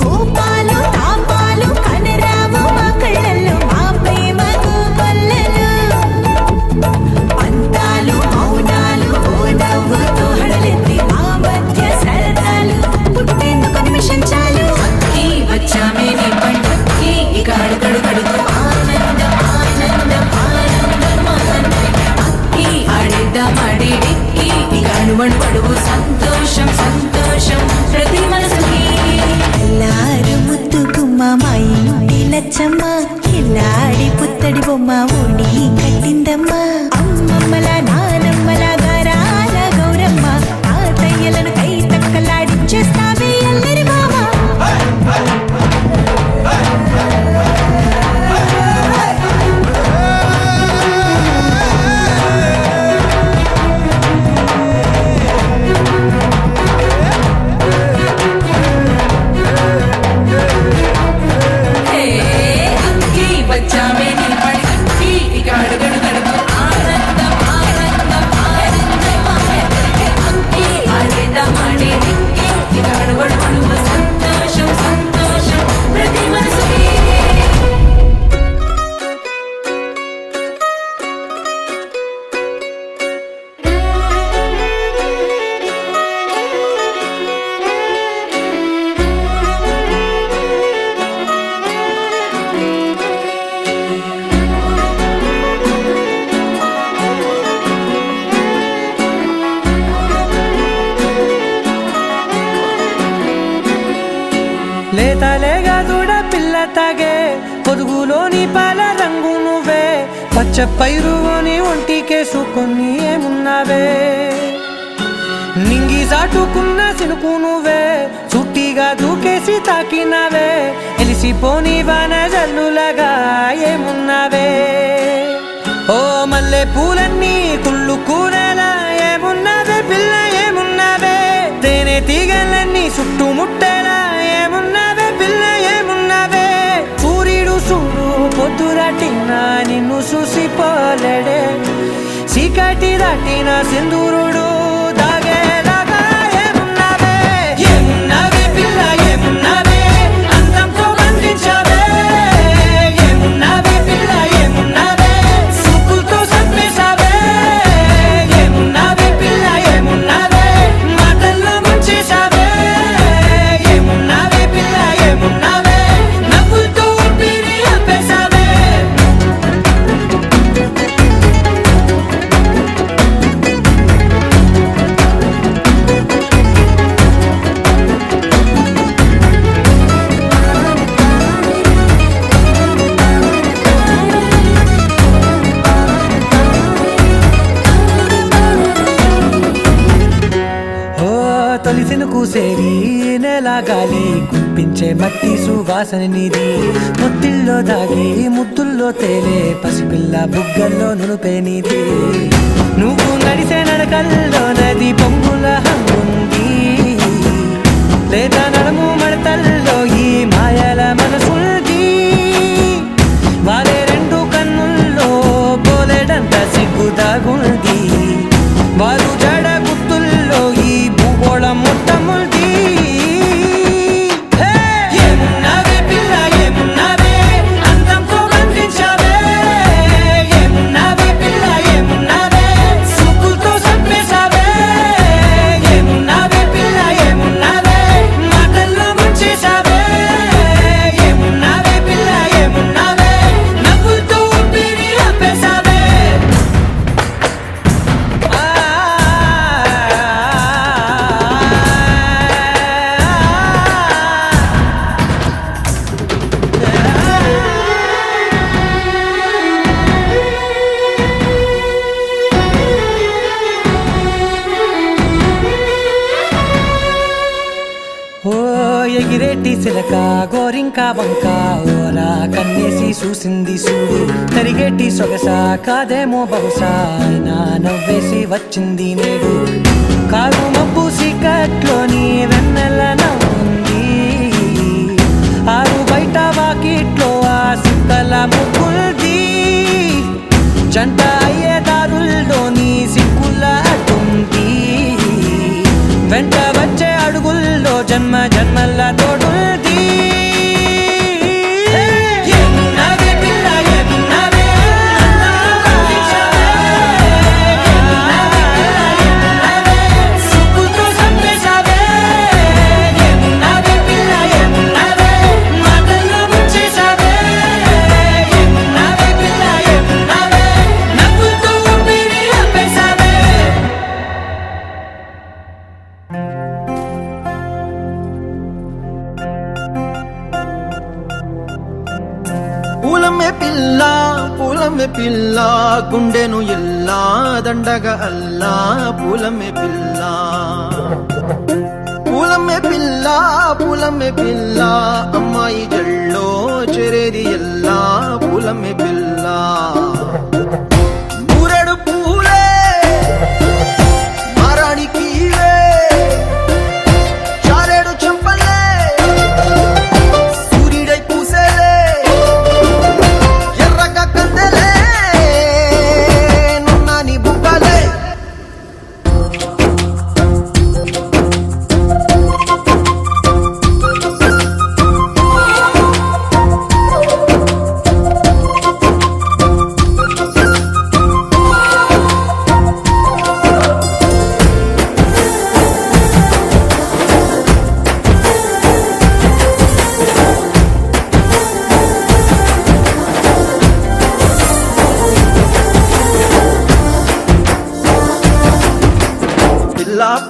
[SPEAKER 9] కోపాలు తాపాలు కనరావు మా కళ్ళల్లో మా ప్రేమకు పల్లెలు పంతాలు మౌనాలు ఓ నవ్వుతో హడలెత్తి మా మధ్య సరదాలు పుట్టేందుకు నిమిషం చాలు
[SPEAKER 6] అక్కి వచ్చామే నీ పండక్కి ఇక అడుగడుగడుతూ ఆనందం ఆనందం ఆనందం ఆనందం అక్కి ఆడేద్దామాడే ఎక్కి ఇక అణువణువడువు సంతోషం సంతోషం ప్రతి మనసుకి
[SPEAKER 9] ఎల్లారు ముద్దుగుమ్మ మా ఇంటి లచ్చమ్మ కిల్లాడి పుత్తడి బొమ్మ ఓడి కట్టిందమ్మ అమ్మమ్మల నానమ్మల గారాల గౌరమ్మ తాతయ్యలను కై తక్కలాడించేస్తావే ఎల్లరి మామ
[SPEAKER 6] హే అక్కి వచ్చామే నీ పండక్కి ఇక అడుగడుగడుతూ ఆనందం ఆనందం ఆనందం ఆనందం అక్కి ఆడేద్దామాడే ఎక్కి ఇక అణువణువడువు సంతోషం సంతోషం ప్రతి మనసుకి
[SPEAKER 3] లేతలేగా దూడ పిల్ల తాగే పొదుగులోని పాల రంగు నువ్వే పచ్చ పైరుని ఒంటికేసుకొని ఏమున్నావే నింగి సాటుకున్న సినుకు నువ్వే చుట్టిగా దూకేసి తాకినావే ఎలిసిపోని వాన జల్లులగా ఏమున్నావే ఓ మల్లె పూలన్నీ కుళ్ళు కూరలా ఏమున్నావే పిల్ల ఏమున్నావే తేనె తీగలన్నీ చుట్టుముట్టేలా ఏమున్నావే పిల్ల ఏమున్నావే సూర్యుడు చూడు పొద్దురాటిన నిన్ను చూసిపోలేడే చీకటి దాటిన సింధూరుడు దాగేలాగా ఏమున్నావే ఏమున్నావే పిల్ల ఏమున్నావే అందంతో బంధించావే ఏమున్నావే పిల్ల ఏమున్నావే చూపులతో చంపేశావే ఏమున్నావే పిల్ల ఏమున్నావే మాటల్లో ముంచేశావే ఏమున్నావే పిల్ల ఏమున్నావే నవ్వులతో ఊపిరి ఆపేశావే తొలిసిన కూసేరి నెల గాలి కుప్పించే మట్టి సువాసన నీది ముత్తిల్లో దాగి ముద్దుల్లో తేలే పసిపిల్ల బుగ్గల్లో నునుపే నీది నువ్వు నడిసే నడకల్లో నది పొంగుల హంగుంది లేదా నడుము మడతల్లో ఈ మాయల మనసుంది వాలే రెండు కన్నుల్లో పోలేడంత సిగ్గు దాగుంది వారు జడ గుర్తుల్లో ఈ భూగోళం మొత్తముంది ఏమున్నావే పిల్ల ఏమున్నావే అందంతో బంధించావే ఏమున్నావే పిల్ల ఏమున్నావే ఎగిరేటి సిలక గోరింక వంక ఓలా కన్నేసి చూసింది చూడు తరిగేటి సొగస కాదేమో బహుశా అయినా నవ్వేసి వచ్చింది నేడు కారు మబ్బు సీకట్లోని వెన్నెల నవ్వుంది ఆరు బయట వాకిట్లో ఆ సుక్కల ముగ్గుల్ది జంట అయ్యే దారుల్లోని సిక్కుల అటుంది వెంట వచ్చే అడుగుల్లో జన్మ జన్మల తోడుంది ఎన్నవే పిల్ల ఎన్నవే సుక్కుతో సందేశావే ఎన్నవే పిల్ల ఎన్నవే మాటల్లో ముంచేశావే ఎన్నవే పిల్ల ఎన్నవే నవ్వుతూ ఊపిరి ఆపేశావే
[SPEAKER 10] పూలమ్మె పిల్ల గుండెను ఎల్లా దండగా అల్లా పూలమ్మె పిల్ల అమ్మాయి జల్లో చెరేది ఎల్లా పూలమ్మె పిల్ల మూరెడు పూలే మారాణికి చారేడు చెంపలే సూర్యుడై పూసేలే ఎర్రగా కందెలే నున్నాని బుక్కలే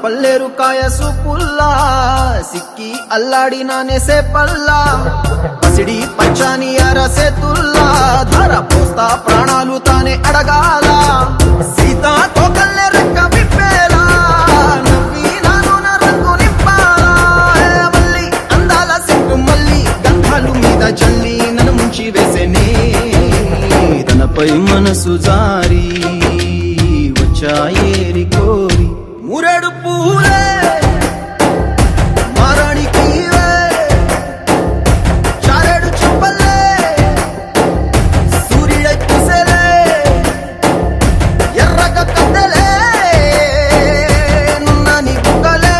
[SPEAKER 10] పల్లేరు కాయసు పుల్లా సిక్కి అల్లాడి నానేసే పల్లా పసిడి పచ్చాని అరసే తుల్లా ధర పోస్తా ప్రాణాలు తానే అడగాల సీతా తోకల్లే రెక్క విప్పేలా నవ్వి నాను రంగు నింపాలా మల్లి అందాల సిగ్గు మల్లి గంధాలు మీద జల్లి నన్ను ముంచి వేసేనే తనపై మనసు జారి వచ్చాయేరి కోరి మూరెడు పూలే మారాణికి చారేడు చెంపలే సూర్యుడై పూసేలే ఎర్రగా కందెలే నున్నాని బుక్కలే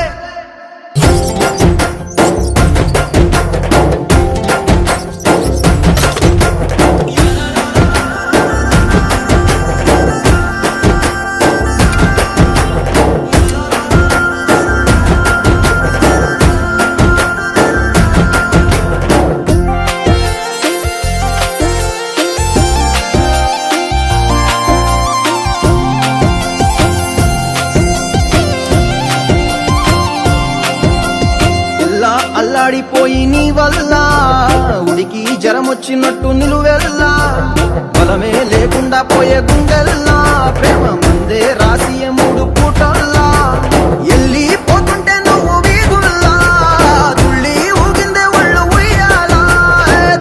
[SPEAKER 10] అల్లాడిపోయి నీ వల్ల ఉడికి జరమొచ్చినట్టు నిలువెల్లా బలమే లేకుండా పోయే గుండెల్లా ప్రేమ ముందే రాసియ మూడు పూటల్లా ఎల్లి పోతుంటే నువ్వు వీధుల్లా తుళ్ళి ఊగిందే ఒళ్ళు ఉయ్యాలా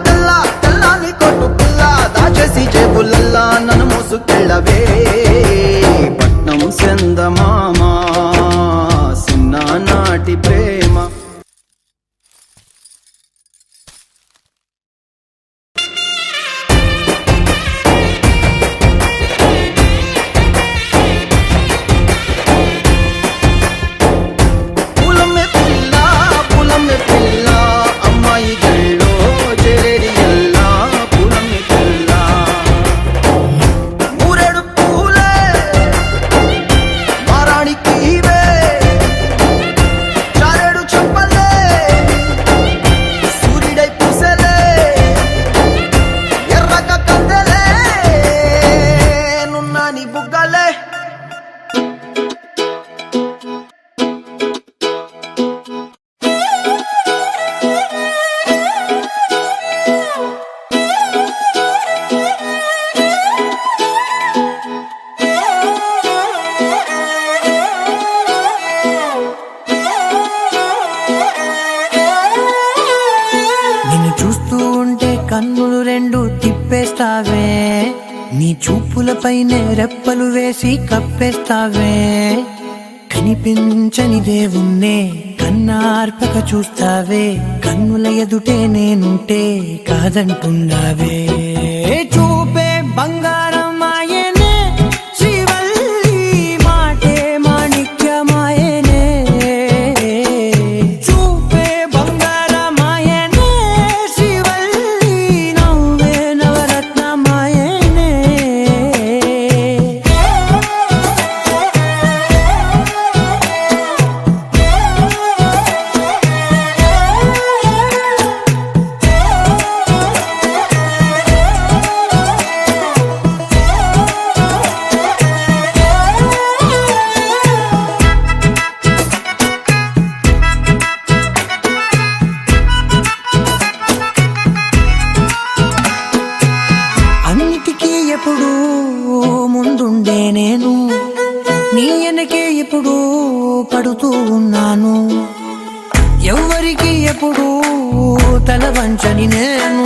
[SPEAKER 10] తెల్లా తెల్లాని కొట్టు పిల్ల దాచేసి జేబులల్లా నన్ను మోసుకెళ్ళవే పట్నం సెందమామా సిన్నానాటి ప్రేమ
[SPEAKER 3] చూపులపైనే రెప్పలు వేసి కప్పేస్తావే కనిపించని దేవుణ్ణే కన్నార్పక చూస్తావే కన్నుల ఎదుటే నేనుంటే కాదంటున్నావే చూపే బంగారం ఆయనే శ్రీవల్లి మాటే మాణిక్యమాయనే చూపే బంగారం ఆయనే శ్రీవల్లి నవ్వే నవరత్నమాయనే అన్నిటికీ ఎప్పుడు ముందుండే నేను నీ వెనకే ఎప్పుడు పడుతూ ఉన్నాను ఎవ్వరికి ఎప్పుడు తల వంచని నేను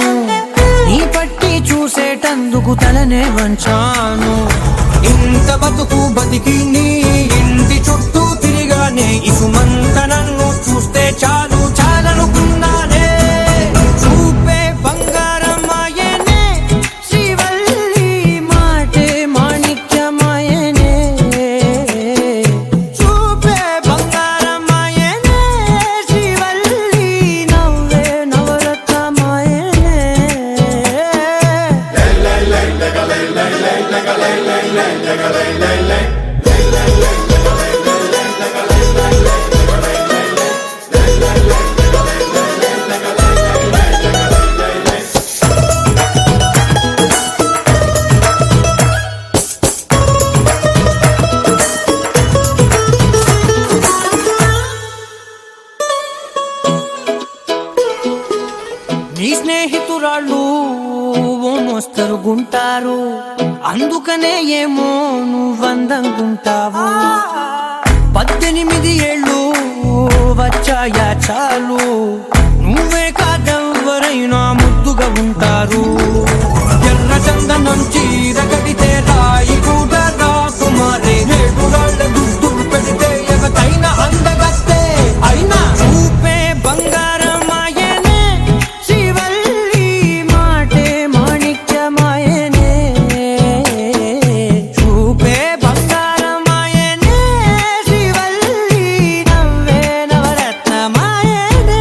[SPEAKER 3] నీ పట్టి చూసేటందుకు తలనే వంచాను ఇంత బతుకు బతికి నీ ఇంటి చుట్టూ తిరిగానే ఇసుమంత నన్ను చూస్తే చాలు చాలనుకున్నానే చూపే బంగారం ఆయనే శ్రీవల్లి మాటే మాణిక్యమాయనే చూపే బంగారం ఆయనే శ్రీవల్లి నవ్వే నవరత్నమాయనే నీ స్నేహితురాళ్ళు ఓ మోస్తరు గుంటారు అందుకనే ఏమో నువ్వందంగుంటావు 18 ఏళ్ళు వచ్చాయా చాలు నువ్వే కాదెవ్వరైనా ముద్దుగా ఉంటారు ఎర్ర చందనం చీర కడితే రాయి కూడా రాకుమారే నేడు రాళ్ళ దుద్దులు పెడితే ఎవతైనా అందగత్తే అయినా చూపే బంగారం ఆయనే శ్రీవల్లి మాటే మాణిక్యమాయనే చూపే బంగారం ఆయనే శ్రీవల్లి నవ్వే నవరత్నమాయనే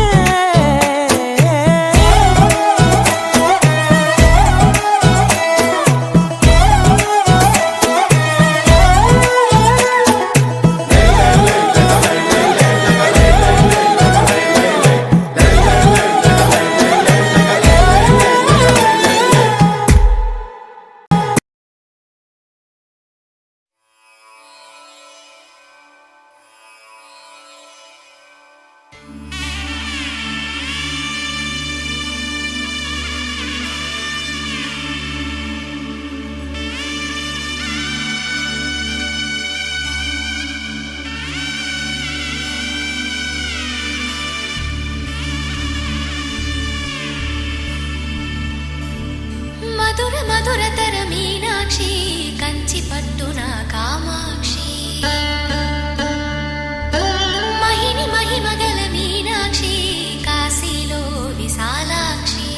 [SPEAKER 5] మధుర మధురతర మీనాక్షి కంచి పట్టున కామాక్షి మహిని మహిమగల మీనాక్షి కాశీలో విశాలాక్షి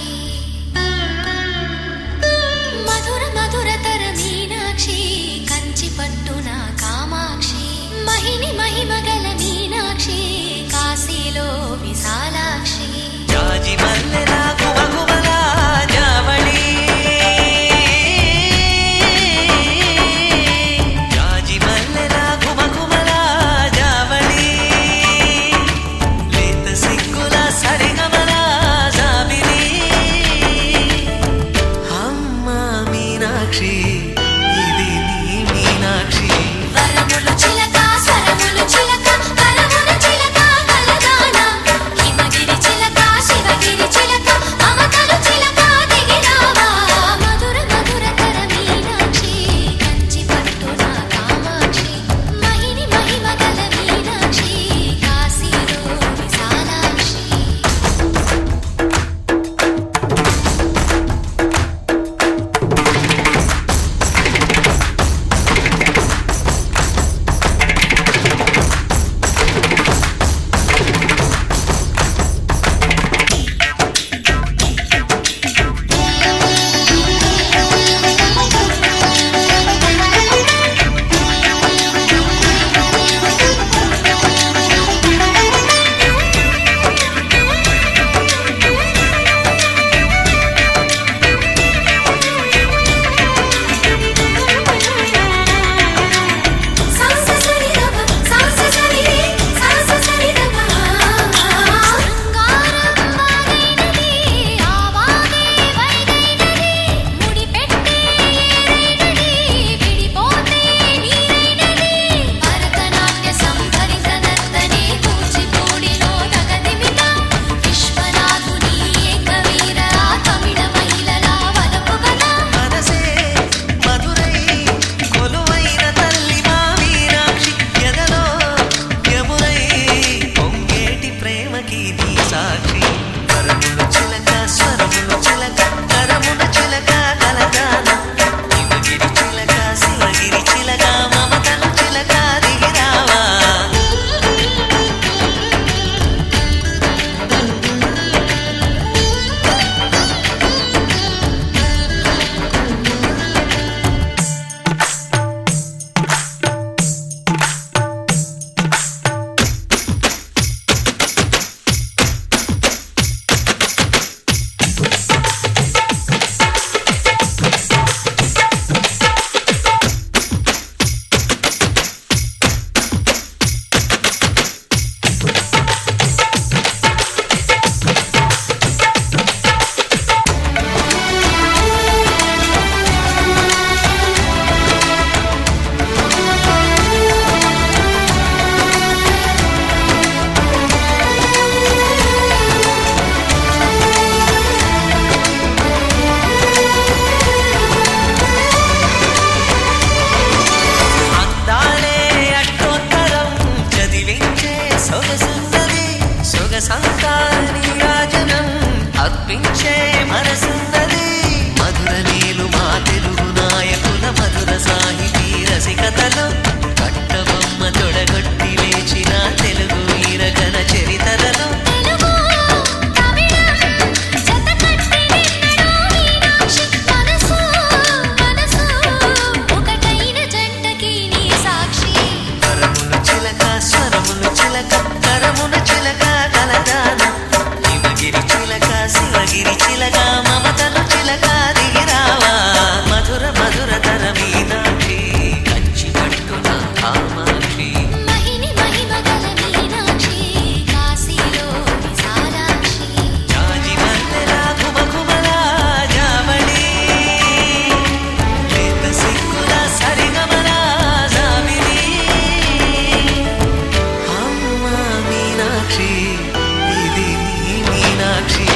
[SPEAKER 5] మధుర మధురతర మీనాక్షి కంచి పట్టున కామాక్షి మహిని మహిమగల మీనాక్షి కాశీలో విశాలాక్షి
[SPEAKER 2] జాజి మల్లెల గుమగుమల జావళి జాజి మల్లెల గుమగుమల జావళి లేత సిగ్గుల సరిగమల జాబిలి అమ్మ మీనాక్షి ఇది నీ మీనాక్షి
[SPEAKER 5] వరములు చిలక స్వరములు చిలక వరములు చిలక కలగాన హిమగిరి చిలక శివగిరి చిలక
[SPEAKER 2] సంతాని రాజనం అర్పించే మనసున్నది మధుర నీలు మా తెలుగు నాయకుల మధుర సాహితీ రసికతలో కట్టబొమ్మ తొడగొట్టి లేచిన తెలుగు వీరగణ చరితలలో
[SPEAKER 5] తెలుగు తమిళం జతకట్టి నిన్నడో మీనాక్షి మనసు మనసు ఒకటైన జంటకి నీ సాక్షి
[SPEAKER 2] కరములు చిలక స్వరములు చిలక కరమున చిలక కలదాన హిమగిరి చిలక శివగిరి చిలక మమతలు చిలక దిగిరావా మధుర మధుర తర మీనాక్షి కంచి పట్టున కామాక్షి
[SPEAKER 5] మహిని మహిమగల మీనాక్షి కాశీలో విశాలాక్షి
[SPEAKER 2] జాజి మల్లెల ఘుమఘుమల జావళి లేత సిగ్గుల సరిగమల జాబిలి అమ్మ మీనాక్షి ఇది నీ మీనాక్షి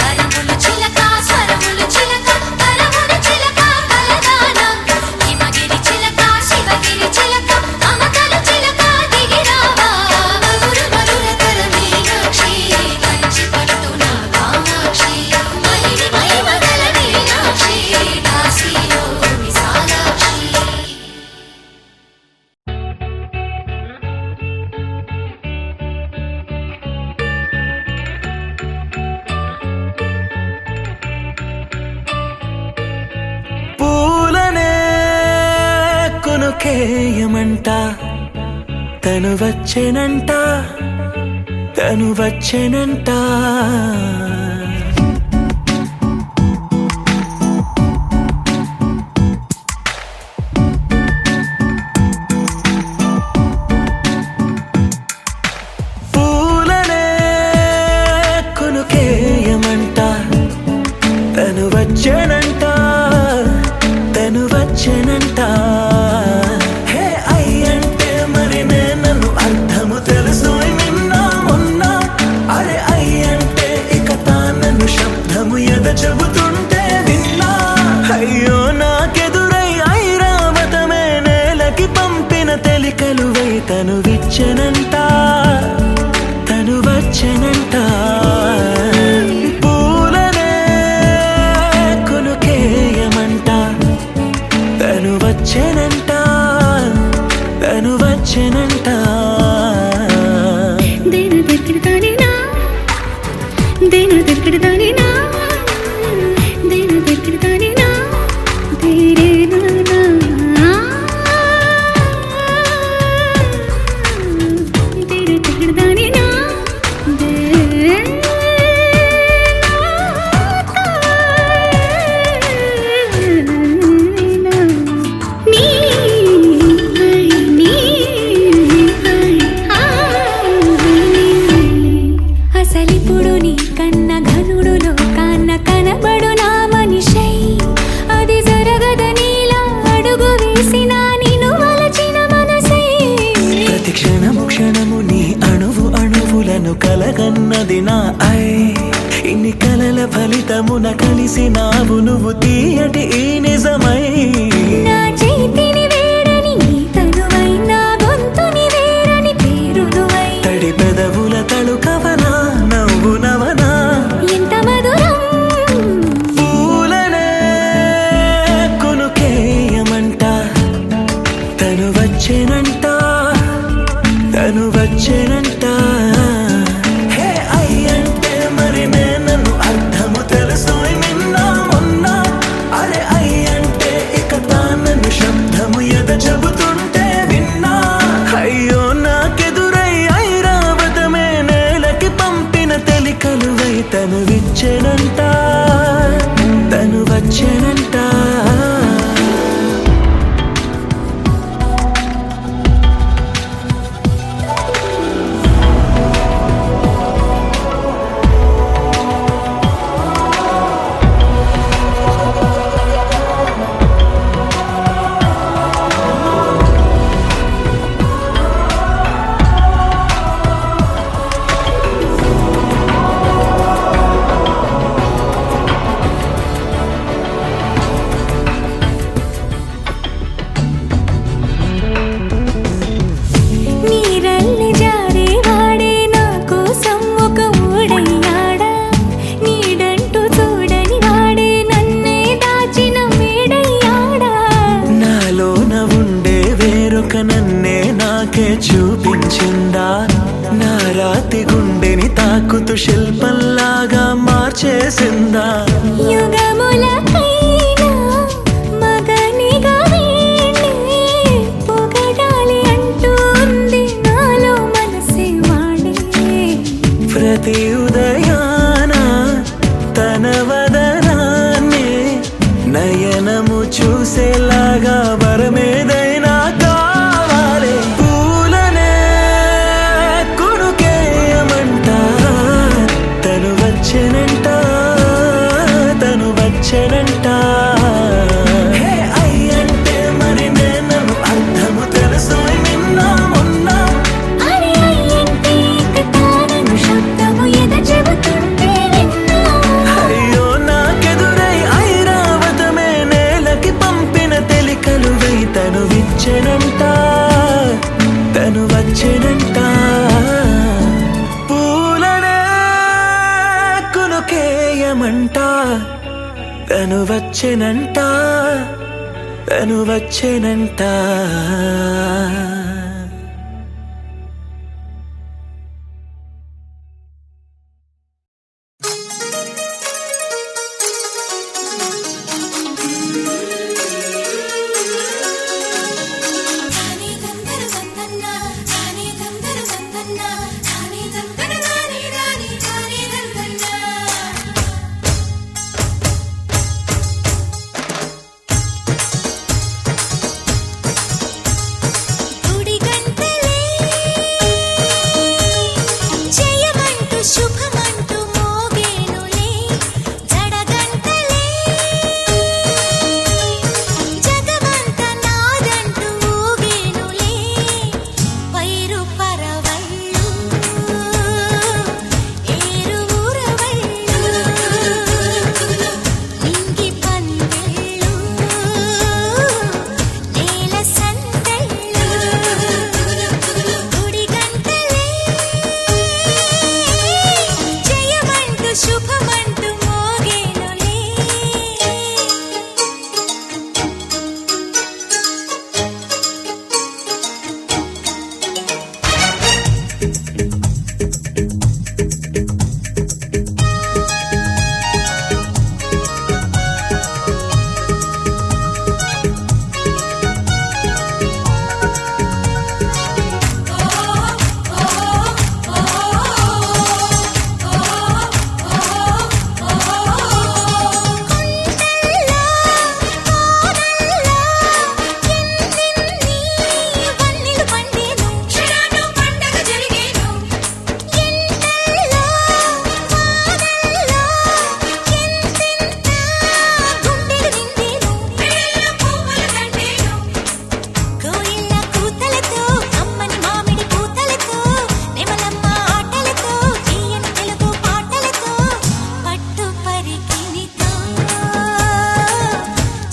[SPEAKER 5] కరములు చిలక స్వరములు చిలక కరమున చిలక కలదానం హిమగిరి చిలక శివగిరి చిలక మమతలు చిలక దిగిరావా మధుర మధుర తర మీనాక్షి కంచి పట్టున కామాక్షి మహిని మహిమగల మీనాక్షి కాశీలో విశాలాక్షి
[SPEAKER 3] పూలనే కొనుకేయమంట తను వచ్చెనంట తను వచ్చెనంట పూలనే కొనుకేయమంట తను వచ్చెనంట తను వచ్చెనంట హే అయ్యంటే మరి నన్ను అర్థము తెలుసు నిన్న మొన్న అరే అయ్యంటే ఇక తానను శబ్దము ఎద చెబుతుంటే విన్నా అయ్యో నాకెదురై ఐరావతమే నేలకి పంపిన తెలికలువై తను విచ్చెనంట తను వచ్చెనంట పూలనే కొనుకేయమంట తను వచ్చెనంట తను వచ్చెనంట
[SPEAKER 1] దేన దగ్గరదానినా దేన దగ్గరదానినా దేన దగ్గరదానినా తేరే నానా దేన దగ్గరదానినా అసలిప్పుడు నీ కన్న ఘనుడులో కాన్న కనబడు నా మనిషై అది జరగదనిలా అడుగు వేసిన నిన్ను వలచిన మనసై
[SPEAKER 3] ప్రతి క్షణము క్షణము నీ అణువు అణువులను కలగన్నది నా ఐ ఇన్ని కలల ఫలితమున కలిసినావు నువ్వు తీయటి ఈ నిజమై
[SPEAKER 1] నా చేతిని వేడని నీ తనువై నా గొంతుని వేరని పేరునువై
[SPEAKER 3] తడి పెదవుల తళుకవనా నవ్వు నవనా
[SPEAKER 1] ఎంత మధురం
[SPEAKER 3] పూలనే కొనుకేయమంట తను వచ్చెనంట తను వచ్చెనంట హే అయ్యంటే మరి నన్ను అర్థము తెలుసు నిన్న మొన్న అరే అయ్యంటే ఇక తానను శబ్దము ఎద చెబుతుంటే విన్నా అయ్యో నాకెదురై ఐరావతమే నేలకి పంపిన తెలికలువై తను విచ్చెనంట తను వచ్చెనంట నాకే చూపించిందా నా రాతి గుండెని తాకుతూ శిల్పంలాగా మార్చేసిందా
[SPEAKER 5] యుగములకైనా మగనిగా వీణ్ణి పొగడాలి అంటుంది నాలో మనసే వాడి
[SPEAKER 3] ప్రతి ఉదయాన తన వదనాన్ని నయనము చూసేలాగా వరమేదైనా కావాలి పూలనే కొనుకేయమంట తను వచ్చెనంట తను వచ్చెనంట అయ్యంటే మరి నేను అర్థము తెలుసు నిన్న మొన్న
[SPEAKER 5] అరే అయ్యంటే ఇక తానను శబ్దము ఎద చెబుతుంటే విన్నా
[SPEAKER 3] అయ్యో నాకెదురై ఐరావతమే నేలకి పంపిన తెలికలు వై తను విచ్చెనంట తను వచ్చెనంట పూలనే కొనుకేయమంట తను వచ్చెనంట తను వచ్చెనంట
[SPEAKER 5] నాని దందర సందన్న నాని దందర సందన్న నాని దందర నాని నాని నాని దందన్న గుడి గంటలే జయమంటూ శుభమంటూ మోగేనులే జడగంటలే జగమంత నాదంటూ ఊగేనులే వైరు పరవళ్ళు ఏరు ఊరవళ్ళు నింగి పందిళ్ళు నేల సందళ్ళు గుడి గంటలే జయమంటూ శుభమంటూ మోగేనులే వన్నెలు పండేను క్షణాన పండగ జరిగేను ఎంతల్లో వానల్లో ఎంతెంత గుండెలు నిండేను మెడల పువ్వులు దండేను కోయిల కూతలతో అమ్మని మామిడి పూతలతో నెమలమ్మ ఆటలతో తీయని తెలుగు పాటలతో పట్టు పరికినితో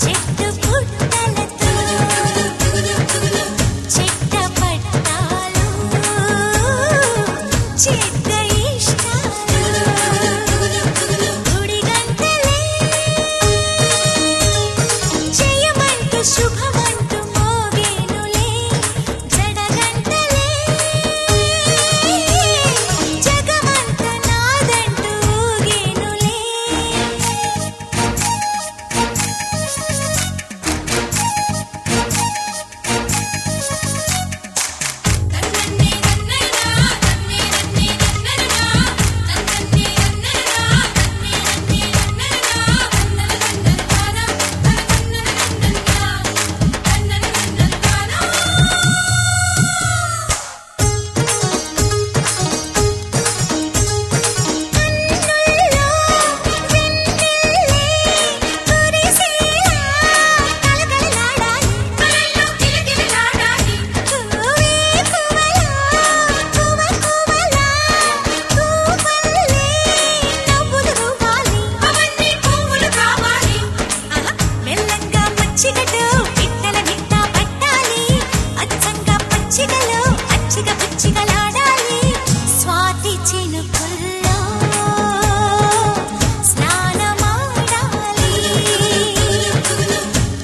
[SPEAKER 5] చెట్టు పుట్టలతో చెట్ట పట్టాలు చెట్ట ఇష్టాలు గుడి గంటలే జయమంటూ శుభమంటూ మోగేనులే జడగంటలే జగమంత నాదంటూ ఊగేనులే నన్నే నన్ననా నన్నే నన్నే నన్ననా నన్నే నన్ననా నన్నే నన్నే నన్ననా నన్ననన్ననా కన్నుల్లో వెన్నెలే కురిసేలా కలకలలాడాలి కళ్ళల్లో కిలకిలలాడాలి కూవే కూవలా కూవలా కూవల్లే నవ్వులు రువాలి అవన్నీ పువ్వులు కావాలి మెల్లంగా మచ్చిగడు పిట్టల మిట్ట పట్టాలి అచ్చంగా పచ్చిగలో అచ్చిగ పిచ్చిగలాడాలి స్వాతి చినుకుల్లో స్నానమాడాలి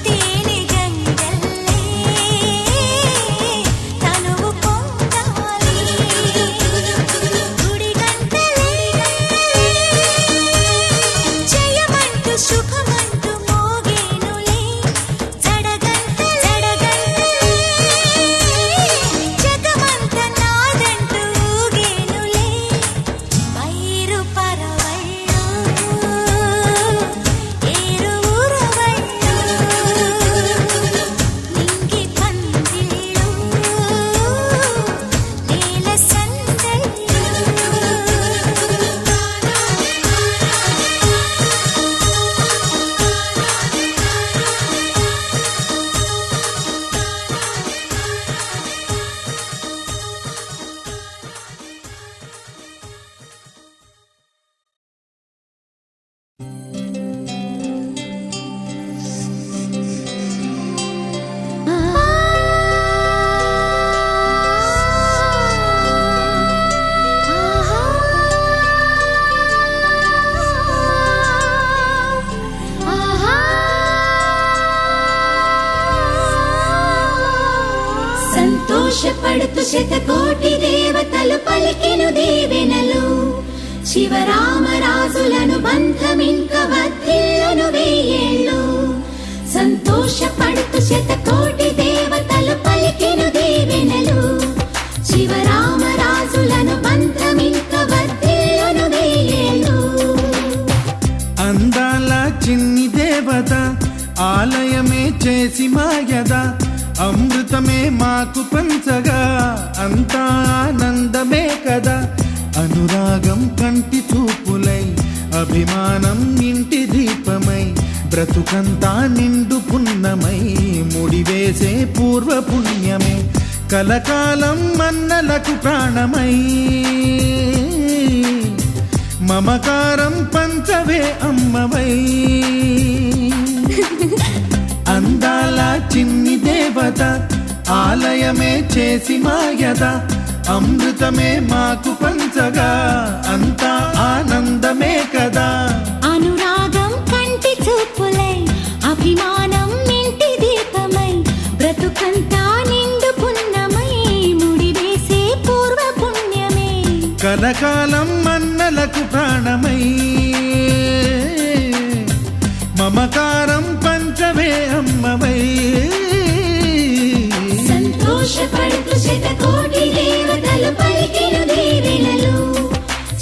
[SPEAKER 5] తేనె గంగల్లే తనువు పడుతు శతకోటి దేవతలు పలికెను దీవెనలు శివరామరాజులను బంధమింక వర్ధిల్లును వెయ్యేళ్ళు సంతోషపడుతు శతకోటి దేవతలు పలికెను దీవెనలు శివరామరాజులను బంధమింక వర్ధిల్లును వెయ్యేళ్ళు
[SPEAKER 11] అందాల చిన్ని దేవత ఆలయమే చేసి మాయద అమృతమే మాకు పంచగా అంతా ఆనందమే కదా అనురాగం కంటి చూపులై అభిమానం ఇంటి దీపమై బ్రతుకంతా నిండు పున్నమై ముడివేసే పూర్వ పుణ్యమే కలకాలం మన్నలకు ప్రాణమై మమకారం పంచవే అమ్మవై అందాల చిన్ని దేవత ఆలయమే చేసి మాయద అమృతమే మాకు పంచగా అంతా ఆనందమే కదా
[SPEAKER 5] అనురాగం కంటి చూపులై అభిమానం ఇంటి దీపమై బ్రతుకంతా నిండు పున్నమై ముడివేసే పూర్వ పుణ్యమే
[SPEAKER 11] కలకాలం మన్నలకు ప్రాణమై మమకారం పంచవే అమ్మవై
[SPEAKER 5] సంతోషపడుతు శతకోటి దేవతలు పలికెను దీవెనలు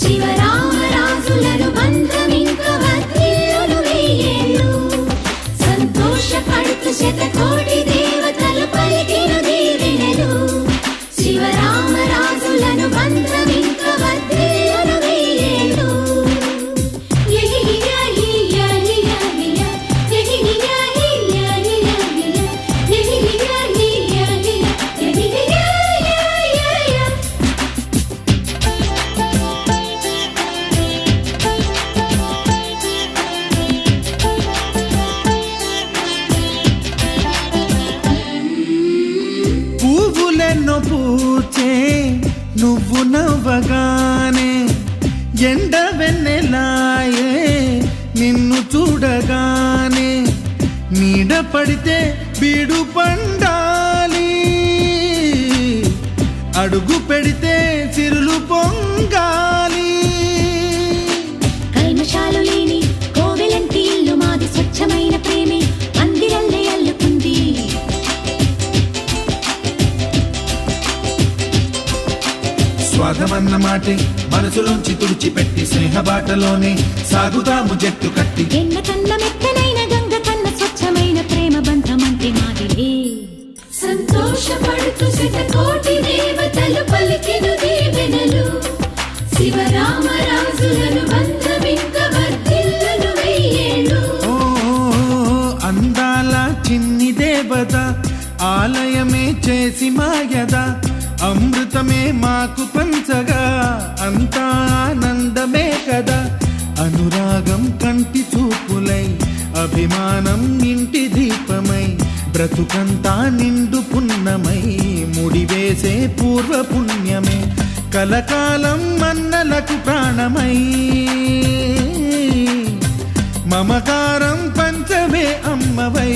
[SPEAKER 5] శివరామరాజులను బంధమింక వర్ధిల్లును వెయ్యేళ్ళు సంతోషపడుతు శతకోటి దేవతలు పలికెను దీవెనలు శివరామరాజులను బంధమింక వర్ధిల్లును వెయ్యేళ్ళు
[SPEAKER 11] పువ్వులెన్నో పూచే నువ్వు నవ్వగానే ఎండ వెన్నెలాయే నిన్ను చూడగానే నీడ పడితే బీడు పండాలి అడుగు పెడితే సిరులు పొంగాలి
[SPEAKER 5] కల్మషాలు లేని కోవెలంటి ఇల్లు మాది స్వచ్ఛమైన ప్రేమే అందిరల్లే అల్లుకుంది
[SPEAKER 11] స్వాగమన్న మాటే మనసులోంచి తుడిచిపెట్టి స్నేహబాటలోనే సాగుతాము జట్టు కట్టి
[SPEAKER 5] ఎన్న కన్న మెత్తనైన గంగ కన్న స్వచ్ఛమైన ప్రేమ బంధమంటే మాదిలే సంతోషపడుతు శతకోటి దేవతలు పలికెను దీవెనలు శివరామరాజులను బంధమింక వర్ధిల్లును వెయ్యేళ్ళు
[SPEAKER 11] ఓ అందాల చిన్ని దేవత ఆలయమే చేసి మాయద అమృతమే మాకు పంచగా అంతా ఆనందమే కదా అనురాగం కంటి చూపులై అభిమానం ఇంటి దీపమై బ్రతుకంతా నిండు పున్నమై ముడివేసే పూర్వ పుణ్యమే కలకాలం మన్నలకు ప్రాణమై మమకారం పంచవే అమ్మవై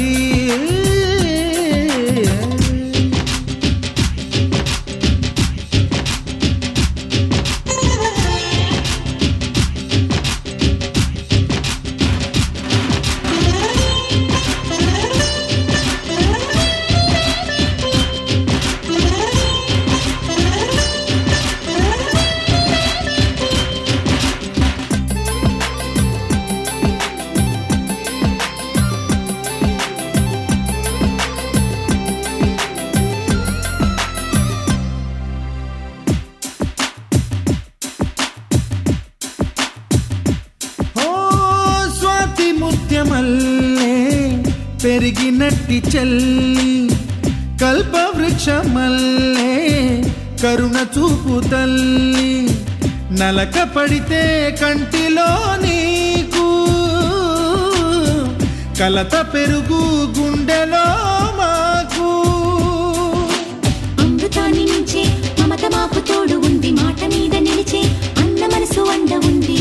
[SPEAKER 11] ముత్యమల్లే పెరిగినట్టి చెల్లి కల్పవృక్షమల్లే కరుణ చూపు తల్లి నలక పడితే కంటిలో నీకు కలత పెరుగు గుండెలో మాకు
[SPEAKER 5] అమృతాన్ని మించే మమత మాకు తోడు ఉంది మాట మీద నిలిచే అన్న మనసు అండ ఉంది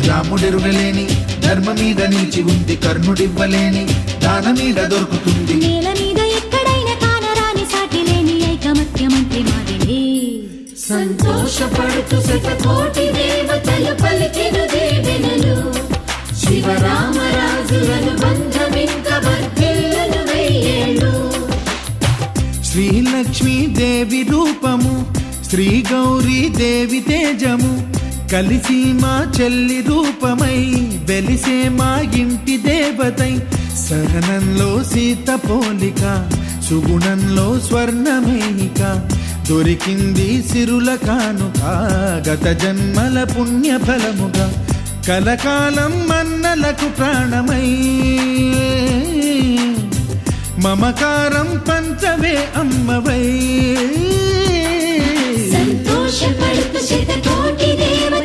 [SPEAKER 11] రాముడెరుగలేని ధర్మ మీద నిలిచి ఉంది కర్ణుడివ్వలేని దానమీడ దొరుకుతుంది.
[SPEAKER 1] నేల మీద ఎక్కడైనా కానరాని సాటి లేని ఐకమత్యమంటే మాదిలే.
[SPEAKER 6] సంతోషపడుతూ శతకోటి దేవతలు పలికెను దీవెనలు, శివరామరాజులను బంధమింక వర్ధిల్లును వెయ్యేళ్ళు.
[SPEAKER 11] శ్రీలక్ష్మీ దేవి రూపము, శ్రీ గౌరీ దేవి తేజము, కలిసి మా చెల్లి రూపమై వెలిసే మా ఇంటి దేవతై. సహనంలో సీత పోలిక, సుగుణంలో స్వర్ణమేనిక, దొరికింది సిరుల కానుక గత జన్మల పుణ్య ఫలముగా. కలకాలం మన్నలకు ప్రాణమై మమకారం పంచవే అమ్మవై.
[SPEAKER 1] సంతోషపడుతూ శతకోటి దేవతలు